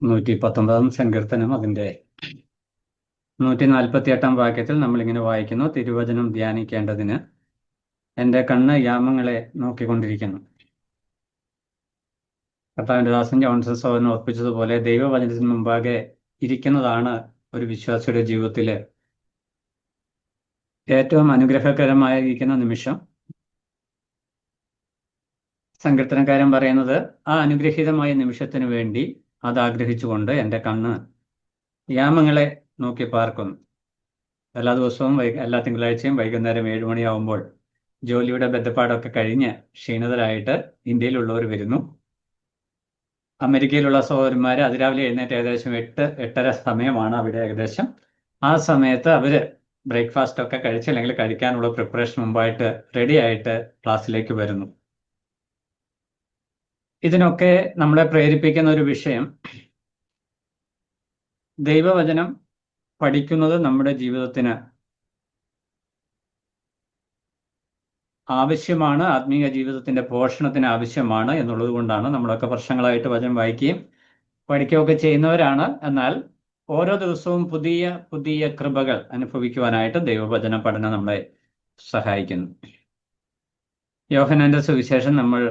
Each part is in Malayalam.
119 സങ്കീർത്തനം അതിൻ്റെ 148 വാക്യത്തിൽ നമ്മളിങ്ങനെ വായിക്കുന്നു: തിരുവചനം ധ്യാനിക്കേണ്ടതിന് എൻ്റെ കണ്ണ് യാമങ്ങളെ നോക്കിക്കൊണ്ടിരിക്കുന്നു. കർത്താവിൻ്റെ ദാസൻ ജോൺസൺ സഹോദരൻ ഓർപ്പിച്ചതുപോലെ ദൈവവചനത്തിന് മുമ്പാകെ ഇരിക്കുന്നതാണ് ഒരു വിശ്വാസിയുടെ ജീവിതത്തിൽ ഏറ്റവും അനുഗ്രഹകരമായിരിക്കുന്ന നിമിഷം. സങ്കീർത്തനക്കാരൻ പറയുന്നത് ആ അനുഗ്രഹീതമായ നിമിഷത്തിന് വേണ്ടി അത് ആഗ്രഹിച്ചുകൊണ്ട് എൻ്റെ കണ്ണ് യാമങ്ങളെ നോക്കി പാർക്കുന്നു. എല്ലാ ദിവസവും എല്ലാ തിങ്കളാഴ്ചയും വൈകുന്നേരം 7 മണിയാവുമ്പോൾ ജോലിയുടെ ബന്ധപ്പാടൊക്കെ കഴിഞ്ഞ് ക്ഷീണിതരായിട്ട് ഇന്ത്യയിലുള്ളവർ വരുന്നു. അമേരിക്കയിലുള്ള സഹോദരന്മാർ അതിരാവിലെ എഴുന്നേറ്റ് ഏകദേശം 8-8:30 സമയമാണ് അവിടെ ഏകദേശം. ആ സമയത്ത് അവർ ബ്രേക്ക്ഫാസ്റ്റ് ഒക്കെ കഴിച്ച് അല്ലെങ്കിൽ കഴിക്കാനുള്ള പ്രിപ്പറേഷൻ മുമ്പായിട്ട് റെഡി ആയിട്ട് ക്ലാസ്സിലേക്ക് വരുന്നു. ഇതിനൊക്കെ നമ്മളെ പ്രേരിപ്പിക്കുന്ന ഒരു വിഷയം, ദൈവവചനം പഠിക്കുന്നത് നമ്മുടെ ജീവിതത്തിന് ആവശ്യമാണ്, ആത്മീയ ജീവിതത്തിന്റെ പോഷണത്തിന് ആവശ്യമാണ് എന്നുള്ളത് കൊണ്ടാണ് നമ്മളൊക്കെ വർഷങ്ങളായിട്ട് വചനം വായിക്കുകയും പഠിക്കുകയൊക്കെ ചെയ്യുന്നവരാണ്. എന്നാൽ ഓരോ ദിവസവും പുതിയ പുതിയ കൃപകൾ അനുഭവിക്കുവാനായിട്ട് ദൈവവചന പഠനം നമ്മളെ സഹായിക്കുന്നു. യോഹന്നാന്റെ സുവിശേഷം നമ്മൾ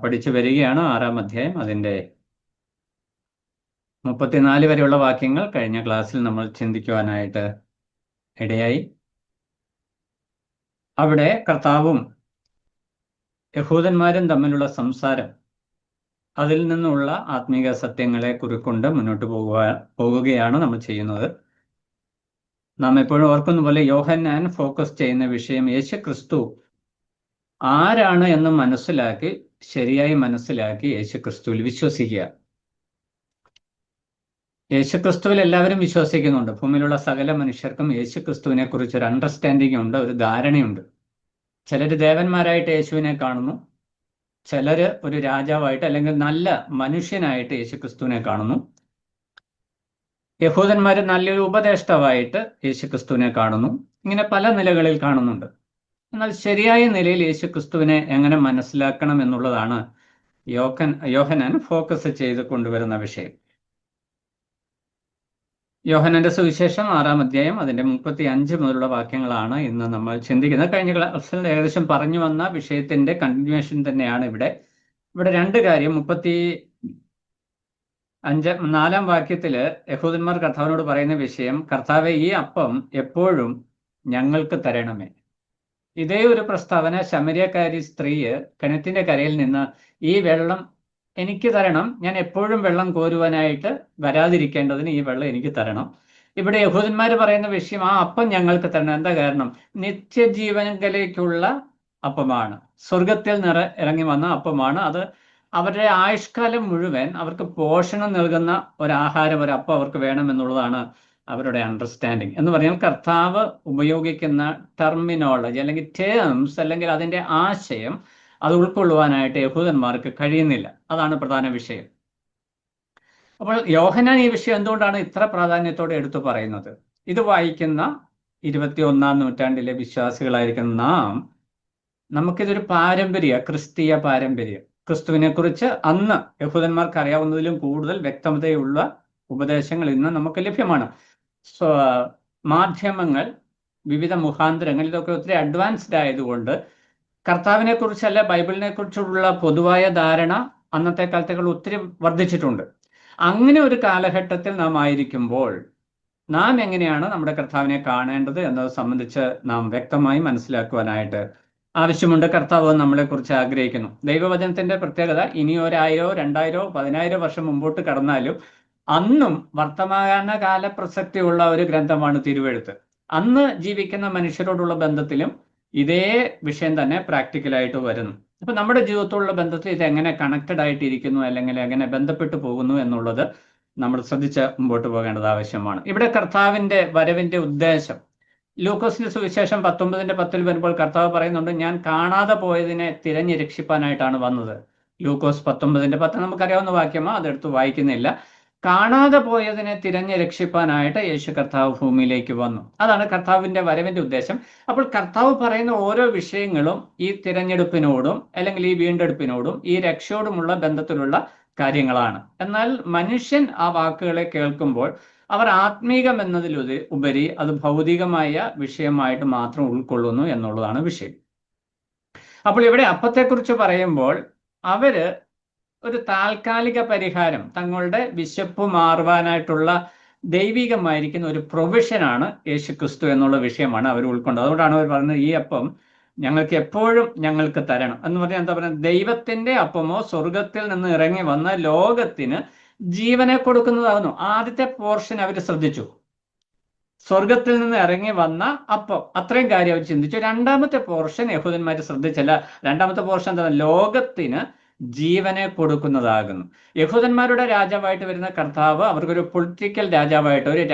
പഠിച്ചു വരികയാണ്. 6-ാം അധ്യായം അതിൻ്റെ 34 വരെയുള്ള വാക്യങ്ങൾ കഴിഞ്ഞ ക്ലാസ്സിൽ നമ്മൾ ചിന്തിക്കുവാനായിട്ട് ഇടയായി. അവിടെ കർത്താവും യഹൂദന്മാരും തമ്മിലുള്ള സംസാരം, അതിൽ നിന്നുള്ള ആത്മീക സത്യങ്ങളെ കുറിക്കൊണ്ട് മുന്നോട്ട് പോകുകയാണ് നമ്മൾ ചെയ്യുന്നത്. നാം എപ്പോഴും ഓർക്കുന്ന പോലെ യോഹന്നാൻ ഫോക്കസ് ചെയ്യുന്ന വിഷയം യേശു ക്രിസ്തു ആരാണ് എന്ന് മനസ്സിലാക്കി, ശരിയായി മനസ്സിലാക്കി യേശു ക്രിസ്തുവിൽ വിശ്വസിക്കുക. യേശു ക്രിസ്തുവിൽ എല്ലാവരും വിശ്വസിക്കുന്നുണ്ട്. ഭൂമിയിലുള്ള സകല മനുഷ്യർക്കും യേശു ക്രിസ്തുവിനെ കുറിച്ച് ഒരു അണ്ടർസ്റ്റാൻഡിങ് ഉണ്ട്, ഒരു ധാരണയുണ്ട്. ചിലർ ദേവന്മാരായിട്ട് യേശുവിനെ കാണുന്നു, ചിലർ ഒരു രാജാവായിട്ട് അല്ലെങ്കിൽ നല്ല മനുഷ്യനായിട്ട് യേശു ക്രിസ്തുവിനെ കാണുന്നു. യഹൂദന്മാർ നല്ലൊരു ഉപദേഷ്ടാവായിട്ട് യേശു ക്രിസ്തുവിനെ കാണുന്നു. ഇങ്ങനെ പല നിലകളിൽ കാണുന്നുണ്ട്. എന്നാൽ ശരിയായ നിലയിൽ യേശു ക്രിസ്തുവിനെ എങ്ങനെ മനസ്സിലാക്കണം എന്നുള്ളതാണ് യോഹന്നാൻ ഫോക്കസ് ചെയ്ത് കൊണ്ടുവരുന്ന വിഷയം. യോഹന്നാന്റെ സുവിശേഷം 6-ാം അധ്യായം അതിൻ്റെ 35 മുതലുള്ള വാക്യങ്ങളാണ് ഇന്ന് നമ്മൾ ചിന്തിക്കുന്നത്. കഴിഞ്ഞ ക്ലാസ്സിൽ ഏകദേശം പറഞ്ഞു വന്ന വിഷയത്തിന്റെ കണ്ടിന്യൂവേഷൻ തന്നെയാണ് ഇവിടെ. 2 കാര്യം. 4-ാം വാക്യത്തില് യഹൂദന്മാർ കർത്താവിനോട് പറയുന്ന വിഷയം, കർത്താവെ, ഈ അപ്പം എപ്പോഴും ഞങ്ങൾക്ക് തരണമേ. ഇതേ ഒരു പ്രസ്താവന ശമര്യക്കാരി സ്ത്രീ കിണറ്റിന്റെ കരയിൽ നിന്ന് ഈ വെള്ളം എനിക്ക് തരണം, ഞാൻ എപ്പോഴും വെള്ളം കോരുവാനായിട്ട് വരാതിരിക്കേണ്ടതിന് ഈ വെള്ളം എനിക്ക് തരണം. ഇവിടെ യഹൂദന്മാർ പറയുന്ന വിഷയം, ആ അപ്പം ഞങ്ങൾക്ക് തരണം. എന്താ കാരണം? നിത്യജീവനിലേക്കുള്ള അപ്പമാണ്, സ്വർഗത്തിൽ ഇറങ്ങി വന്ന അപ്പമാണ്. അത് അവരുടെ ആയുഷ്കാലം മുഴുവൻ അവർക്ക് പോഷണം നൽകുന്ന ഒരാഹാരം, ഒരു അപ്പം അവർക്ക് വേണമെന്നുള്ളതാണ് അവരുടെ അണ്ടർസ്റ്റാൻഡിങ്. എന്ന് പറഞ്ഞാൽ കർത്താവ് ഉപയോഗിക്കുന്ന ടെർമിനോളജി അല്ലെങ്കിൽ ടേംസ് അല്ലെങ്കിൽ അതിൻ്റെ ആശയം അത് ഉൾക്കൊള്ളുവാനായിട്ട് യഹൂദന്മാർക്ക് കഴിയുന്നില്ല. അതാണ് പ്രധാന വിഷയം. അപ്പോൾ യോഹന്നാൻ ഈ വിഷയം എന്തുകൊണ്ടാണ് ഇത്ര പ്രാധാന്യത്തോടെ എടുത്തു പറയുന്നത്? ഇത് വായിക്കുന്ന 21-ാം നൂറ്റാണ്ടിലെ വിശ്വാസികളായിരിക്കുന്ന നമുക്കിതൊരു ക്രിസ്തീയ പാരമ്പര്യം, ക്രിസ്തുവിനെ കുറിച്ച് അന്ന് യഹൂദന്മാർക്ക് അറിയാവുന്നതിലും കൂടുതൽ വ്യക്തതയുള്ള ഉപദേശങ്ങൾ ഇന്ന് നമുക്ക് ലഭ്യമാണ്. മാധ്യമങ്ങൾ, വിവിധ മുഖാന്തരങ്ങൾ, ഇതൊക്കെ ഒത്തിരി അഡ്വാൻസ്ഡ് ആയതുകൊണ്ട് കർത്താവിനെ കുറിച്ചല്ല ബൈബിളിനെ കുറിച്ചുള്ള പൊതുവായ ധാരണ അന്നത്തെ കാലത്തേക്കാൾ ഒത്തിരി വർദ്ധിച്ചിട്ടുണ്ട്. അങ്ങനെ ഒരു കാലഘട്ടത്തിൽ നാം ആയിരിക്കുമ്പോൾ നാം എങ്ങനെയാണ് നമ്മുടെ കർത്താവിനെ കാണേണ്ടത് എന്നത് സംബന്ധിച്ച് നാം വ്യക്തമായി മനസ്സിലാക്കുവാനായിട്ട് ആവശ്യമുണ്ട്. കർത്താവ് നമ്മളെക്കുറിച്ച് ആഗ്രഹിക്കുന്നു. ദൈവവചനത്തിന്റെ പ്രത്യേകത, ഇനി 1000, 2000, 10,000 വർഷം മുമ്പോട്ട് കടന്നാലും അന്നും വർത്തമാനകാല പ്രസക്തിയുള്ള ഒരു ഗ്രന്ഥമാണ് തിരുവെഴുത്ത്. അന്ന് ജീവിക്കുന്ന മനുഷ്യരോടുള്ള ബന്ധത്തിലും ഇതേ വിഷയം തന്നെ പ്രാക്ടിക്കലായിട്ട് വരുന്നു. അപ്പൊ നമ്മുടെ ജീവിതത്തോടുള്ള ബന്ധത്തിൽ ഇത് എങ്ങനെ കണക്റ്റഡ് ആയിട്ടിരിക്കുന്നു അല്ലെങ്കിൽ എങ്ങനെ ബന്ധപ്പെട്ടു പോകുന്നു എന്നുള്ളത് നമ്മൾ ശ്രദ്ധിച്ച് മുമ്പോട്ട് പോകേണ്ടത് ആവശ്യമാണ്. ഇവിടെ കർത്താവിന്റെ വരവിന്റെ ഉദ്ദേശം ലൂക്കോസിന്റെ സുവിശേഷം 19:10 വരുമ്പോൾ കർത്താവ് പറയുന്നുണ്ട്, ഞാൻ കാണാതെ പോയതിനെ തിരഞ്ഞു രക്ഷിപ്പാനായിട്ടാണ് വന്നത്. ലൂക്കോസ് 19:10 നമുക്കറിയാവുന്ന വാക്യമാണ്, അതെടുത്ത് വായിക്കുന്നില്ല. കാണാതെ പോയതിനെ തിരഞ്ഞ് രക്ഷിപ്പാനായിട്ട് യേശു കർത്താവ് ഭൂമിയിലേക്ക് വന്നു. അതാണ് കർത്താവിന്റെ വരവിന്റെ ഉദ്ദേശം. അപ്പോൾ കർത്താവ് പറയുന്ന ഓരോ വിഷയങ്ങളും ഈ തിരഞ്ഞെടുപ്പിനോടും അല്ലെങ്കിൽ ഈ വീണ്ടെടുപ്പിനോടും ഈ രക്ഷയോടുമുള്ള ബന്ധത്തിലുള്ള കാര്യങ്ങളാണ്. എന്നാൽ മനുഷ്യൻ ആ വാക്കുകളെ കേൾക്കുമ്പോൾ അവർ ആത്മീകം ഉപരി അത് ഭൗതികമായ വിഷയമായിട്ട് മാത്രം ഉൾക്കൊള്ളുന്നു എന്നുള്ളതാണ് വിഷയം. അപ്പോൾ ഇവിടെ അപ്പത്തെക്കുറിച്ച് പറയുമ്പോൾ അവര് ഒരു താൽക്കാലിക പരിഹാരം, തങ്ങളുടെ വിശപ്പ് മാറുവാനായിട്ടുള്ള ദൈവികമായിരിക്കുന്ന ഒരു പ്രൊവിഷനാണ് യേശുക്രിസ്തു എന്നുള്ള വിഷയമാണ് അവർ ഉൾക്കൊണ്ടത്. അതുകൊണ്ടാണ് അവർ പറയുന്നത് ഈ അപ്പം ഞങ്ങൾക്ക് എപ്പോഴും ഞങ്ങൾക്ക് തരണം എന്ന് പറഞ്ഞാൽ എന്താ പറയുക, ദൈവത്തിന്റെ അപ്പമോ സ്വർഗത്തിൽ നിന്ന് ഇറങ്ങി വന്ന ലോകത്തിന് ജീവനെ കൊടുക്കുന്നതാകുന്നു. ആദ്യത്തെ പോർഷൻ അവർ ശ്രദ്ധിച്ചു, സ്വർഗത്തിൽ നിന്ന് ഇറങ്ങി വന്ന അപ്പം, അത്രയും കാര്യം അവർ ചിന്തിച്ചു. രണ്ടാമത്തെ പോർഷൻ യഹൂദന്മാർ ശ്രദ്ധിച്ചില്ല. രണ്ടാമത്തെ പോർഷൻ എന്താ, ലോകത്തിന് ജീവനെ കൊടുക്കുന്നതാകുന്നു. യഹൂദന്മാരുടെ രാജാവായിട്ട് വരുന്ന കർത്താവ് അവർക്കൊരു പൊളിറ്റിക്കൽ രാജാവായിട്ട്, ഒരു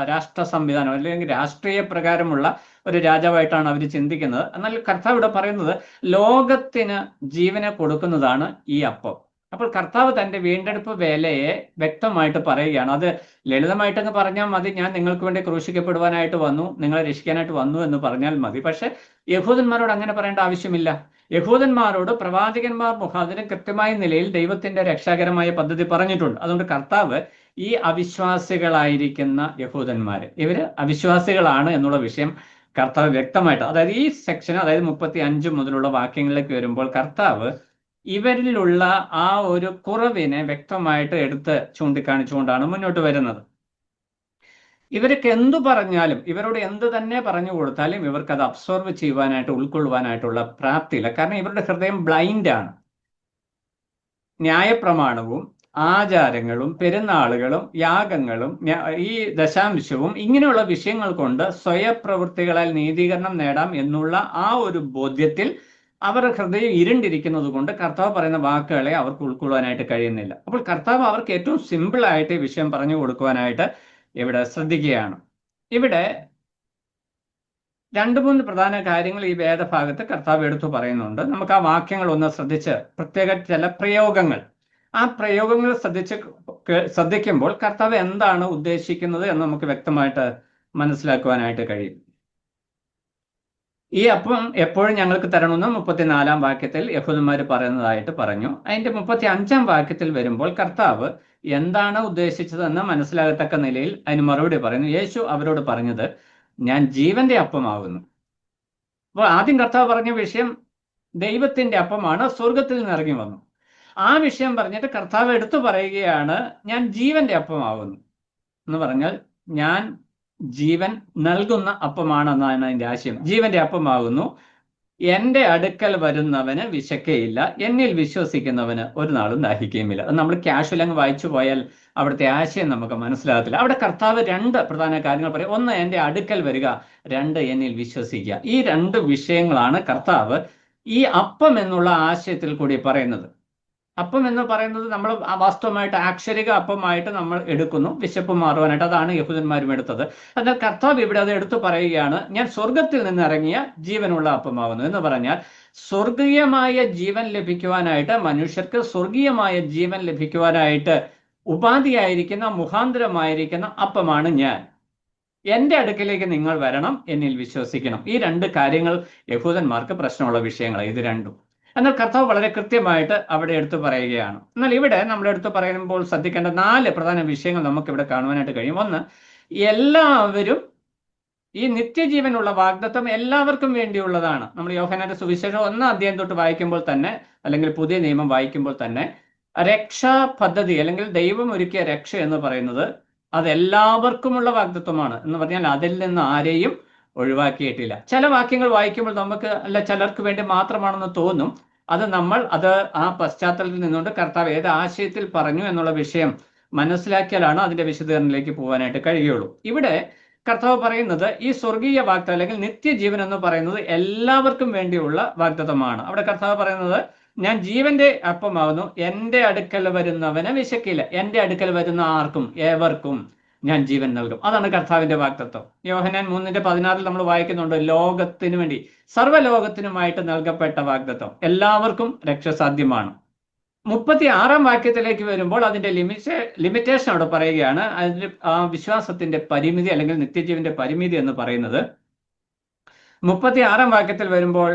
രാഷ്ട്ര സംവിധാനം അല്ലെങ്കിൽ രാഷ്ട്രീയ പ്രകാരമുള്ള ഒരു രാജാവായിട്ടാണ് അവർ ചിന്തിക്കുന്നത്. എന്നാൽ കർത്താവ് ഇവിടെ പറയുന്നത് ലോകത്തിന് ജീവനെ കൊടുക്കുന്നതാണ് ഈ അപ്പം. അപ്പോൾ കർത്താവ് തന്റെ വീണ്ടെടുപ്പ് വേലയെ വ്യക്തമായിട്ട് പറയുകയാണ്. അത് ലളിതമായിട്ടങ്ങ് പറഞ്ഞാൽ മതി, ഞാൻ നിങ്ങൾക്ക് വേണ്ടി ക്രൂശിക്കപ്പെടുവാനായിട്ട് വന്നു, നിങ്ങളെ രക്ഷിക്കാനായിട്ട് വന്നു എന്ന് പറഞ്ഞാൽ മതി. പക്ഷെ യഹൂദന്മാരോട് അങ്ങനെ പറയേണ്ട ആവശ്യമില്ല. യഹൂദന്മാരോട് പ്രവാചകന്മാർ മുഖാന്തരം കൃത്യമായ നിലയിൽ ദൈവത്തിന്റെ രക്ഷാകരമായ പദ്ധതി പറഞ്ഞിട്ടുണ്ട്. അതുകൊണ്ട് കർത്താവ് ഈ അവിശ്വാസികളായിരിക്കുന്ന യഹൂദന്മാര്, ഇവര് അവിശ്വാസികളാണ് എന്നുള്ള വിഷയം കർത്താവ് വ്യക്തമായിട്ട്, അതായത് ഈ സെക്ഷൻ, അതായത് 35 മുതലുള്ള വാക്യങ്ങളിലേക്ക് വരുമ്പോൾ കർത്താവ് ഇവരിലുള്ള ആ ഒരു കുറവിനെ വ്യക്തമായിട്ട് എടുത്ത് ചൂണ്ടിക്കാണിച്ചുകൊണ്ടാണ് മുന്നോട്ട് വരുന്നത്. ഇവർക്ക് എന്തു പറഞ്ഞാലും, ഇവരോട് എന്ത് തന്നെ പറഞ്ഞു കൊടുത്താലും ഇവർക്ക് അത് അബ്സോർവ് ചെയ്യുവാനായിട്ട്, ഉൾക്കൊള്ളുവാനായിട്ടുള്ള പ്രാപ്തിയില്ല. കാരണം ഇവരുടെ ഹൃദയം ബ്ലൈൻഡാണ്. ന്യായപ്രമാണവും ആചാരങ്ങളും പെരുന്നാളുകളും യാഗങ്ങളും ഈ ദശാംശവും ഇങ്ങനെയുള്ള വിഷയങ്ങൾ കൊണ്ട് സ്വയപ്രവൃത്തികളാൽ നീതീകരണം നേടാം എന്നുള്ള ആ ഒരു ബോധ്യത്തിൽ അവർ ഹൃദയം ഇരുണ്ടിരിക്കുന്നത് കൊണ്ട് കർത്താവ് പറയുന്ന വാക്കുകളെ അവർക്ക് ഉൾക്കൊള്ളുവാനായിട്ട് കഴിയുന്നില്ല. അപ്പോൾ കർത്താവ് അവർക്ക് ഏറ്റവും സിമ്പിളായിട്ട് ഈ വിഷയം പറഞ്ഞു കൊടുക്കുവാനായിട്ട് ഇവിടെ ശ്രദ്ധിക്കുകയാണ്. ഇവിടെ 2-3 പ്രധാന കാര്യങ്ങൾ ഈ വേദഭാഗത്ത് കർത്താവ് എടുത്തു പറയുന്നുണ്ട്. നമുക്ക് ആ വാക്യങ്ങൾ ഒന്ന് ശ്രദ്ധിച്ച്, പ്രത്യേക ചില പ്രയോഗങ്ങൾ, ആ പ്രയോഗങ്ങൾ ശ്രദ്ധിക്കുമ്പോൾ കർത്താവ് എന്താണ് ഉദ്ദേശിക്കുന്നത് എന്ന് നമുക്ക് വ്യക്തമായിട്ട് മനസ്സിലാക്കുവാനായിട്ട് കഴിയും. ഈ അപ്പം എപ്പോഴും ഞങ്ങൾക്ക് തരണമെന്ന് 34-ാം വാക്യത്തിൽ യഹൂദന്മാർ പറയുന്നതായിട്ട് പറഞ്ഞു. അതിന്റെ 35-ാം വാക്യത്തിൽ വരുമ്പോൾ കർത്താവ് എന്താണ് ഉദ്ദേശിച്ചതെന്ന് മനസ്സിലാകത്തക്ക നിലയിൽ അതിന് മറുപടി പറയുന്നു. യേശു അവരോട് പറഞ്ഞത്, ഞാൻ ജീവന്റെ അപ്പമാകുന്നു. അപ്പോൾ ആദ്യം കർത്താവ് പറഞ്ഞ വിഷയം ദൈവത്തിന്റെ അപ്പമാണ്, സ്വർഗത്തിൽ നിന്ന് ഇറങ്ങി വന്നു. ആ വിഷയം പറഞ്ഞിട്ട് കർത്താവ് എടുത്തു പറയുകയാണ്, ഞാൻ ജീവന്റെ അപ്പമാകുന്നു എന്ന് പറഞ്ഞാൽ ഞാൻ ജീവൻ നൽകുന്ന അപ്പമാണെന്നാണ് അതിന്റെ ആശയം. ജീവന്റെ അപ്പമാകുന്നു, എൻ്റെ അടുക്കൽ വരുന്നവന് വിശക്കയില്ല, എന്നിൽ വിശ്വസിക്കുന്നവന് ഒരു നാളും ദാഹിക്കുകയുമില്ല. അത് നമ്മൾ കാഷ്വൽ അങ്ങ് വായിച്ചു പോയാൽ അവിടുത്തെ ആശയം നമുക്ക് മനസ്സിലാകത്തില്ല. അവിടെ കർത്താവ് 2 പ്രധാന കാര്യങ്ങൾ പറയും. ഒന്ന്, എൻ്റെ അടുക്കൽ വരിക, 2, എന്നിൽ വിശ്വസിക്കുക. ഈ 2 വിഷയങ്ങളാണ് കർത്താവ് ഈ അപ്പം എന്നുള്ള ആശയത്തിൽ കൂടി പറയുന്നത്. അപ്പം എന്ന് പറയുന്നത് നമ്മൾ വാസ്തവമായിട്ട് ആക്ഷരിക അപ്പമായിട്ട് നമ്മൾ എടുക്കുന്നു, വിശപ്പ് മാറുവാനായിട്ട്. അതാണ് യഹൂദന്മാരും എടുത്തത്. എന്നാൽ കർത്താവ് ഇവിടെ അത് എടുത്തു പറയുകയാണ്, ഞാൻ സ്വർഗത്തിൽ നിന്ന് ഇറങ്ങിയ ജീവനുള്ള അപ്പമാകുന്നു എന്ന് പറഞ്ഞാൽ സ്വർഗീയമായ ജീവൻ ലഭിക്കുവാനായിട്ട്, മനുഷ്യർക്ക് സ്വർഗീയമായ ജീവൻ ലഭിക്കുവാനായിട്ട് ഉപാധിയായിരിക്കുന്ന, മുഖാന്തരമായിരിക്കുന്ന അപ്പമാണ് ഞാൻ. എൻ്റെ അടുക്കലേക്ക് നിങ്ങൾ വരണം, എന്നിൽ വിശ്വസിക്കണം. ഈ 2 കാര്യങ്ങൾ യഹൂദന്മാർക്ക് പ്രശ്നമുള്ള വിഷയങ്ങളാണ്, ഇത് രണ്ടും. എന്നാൽ കർത്താവ് വളരെ കൃത്യമായിട്ട് അവിടെ എടുത്തു പറയുകയാണ്. എന്നാൽ ഇവിടെ നമ്മൾ എടുത്തു പറയുമ്പോൾ ശ്രദ്ധിക്കേണ്ട 4 പ്രധാന വിഷയങ്ങൾ നമുക്ക് ഇവിടെ കാണുവാനായിട്ട് കഴിയും. ഒന്ന്, എല്ലാവരും ഈ നിത്യജീവനുള്ള വാഗ്ദത്തം എല്ലാവർക്കും വേണ്ടിയുള്ളതാണ്. നമ്മൾ യോഹന്നാന്റെ സുവിശേഷം 1-ാം അധ്യായം തൊട്ട് വായിക്കുമ്പോൾ തന്നെ, അല്ലെങ്കിൽ പുതിയ നിയമം വായിക്കുമ്പോൾ തന്നെ, രക്ഷാ പദ്ധതി അല്ലെങ്കിൽ ദൈവം ഒരുക്കിയ രക്ഷ എന്ന് പറയുന്നത് അത് എല്ലാവർക്കുമുള്ള വാഗ്ദത്വമാണ് എന്ന് പറഞ്ഞാൽ അതിൽ നിന്ന് ആരെയും ഒഴിവാക്കിയിട്ടില്ല. ചില വാക്യങ്ങൾ വായിക്കുമ്പോൾ നമുക്ക് അല്ല ചിലർക്ക് വേണ്ടി മാത്രമാണെന്ന് തോന്നും. അത് ആ പശ്ചാത്തലത്തിൽ നിന്നുകൊണ്ട് കർത്താവ് ഏത് ആശയത്തിൽ പറഞ്ഞു എന്നുള്ള വിഷയം മനസ്സിലാക്കിയാലാണ് അതിന്റെ വിശദീകരണത്തിലേക്ക് പോകാനായിട്ട് കഴിയുള്ളൂ. ഇവിടെ കർത്താവ് പറയുന്നത് ഈ സ്വർഗീയ വാഗ്ദത്തം അല്ലെങ്കിൽ നിത്യജീവൻ എന്ന് പറയുന്നത് എല്ലാവർക്കും വേണ്ടിയുള്ള വാഗ്ദത്തമാണ്. അവിടെ കർത്താവ് പറയുന്നത്, ഞാൻ ജീവന്റെ അപ്പമാകുന്നു, എൻ്റെ അടുക്കൽ വരുന്നവന് വിശക്കില്ല. എൻ്റെ അടുക്കൽ വരുന്ന ആർക്കും, ഏവർക്കും ഞാൻ ജീവൻ നൽകും. അതാണ് കർത്താവിന്റെ വാഗ്ദത്തം. യോഹന്നാൻ 3:16 നമ്മൾ വായിക്കുന്നുണ്ട്, ലോകത്തിനു വേണ്ടി, സർവ്വലോകത്തിനുമായിട്ട് നൽകപ്പെട്ട വാഗ്ദത്തം. എല്ലാവർക്കും രക്ഷ സാധ്യമാണ്. 36-ാം വാക്യത്തിലേക്ക് വരുമ്പോൾ അതിന്റെ ലിമിറ്റേഷൻ അവിടെ പറയുകയാണ്. അതിന്റെ വിശ്വാസത്തിന്റെ പരിമിതി അല്ലെങ്കിൽ നിത്യജീവന്റെ പരിമിതി എന്ന് പറയുന്നത് 36-ാം വാക്യത്തിൽ വരുമ്പോൾ,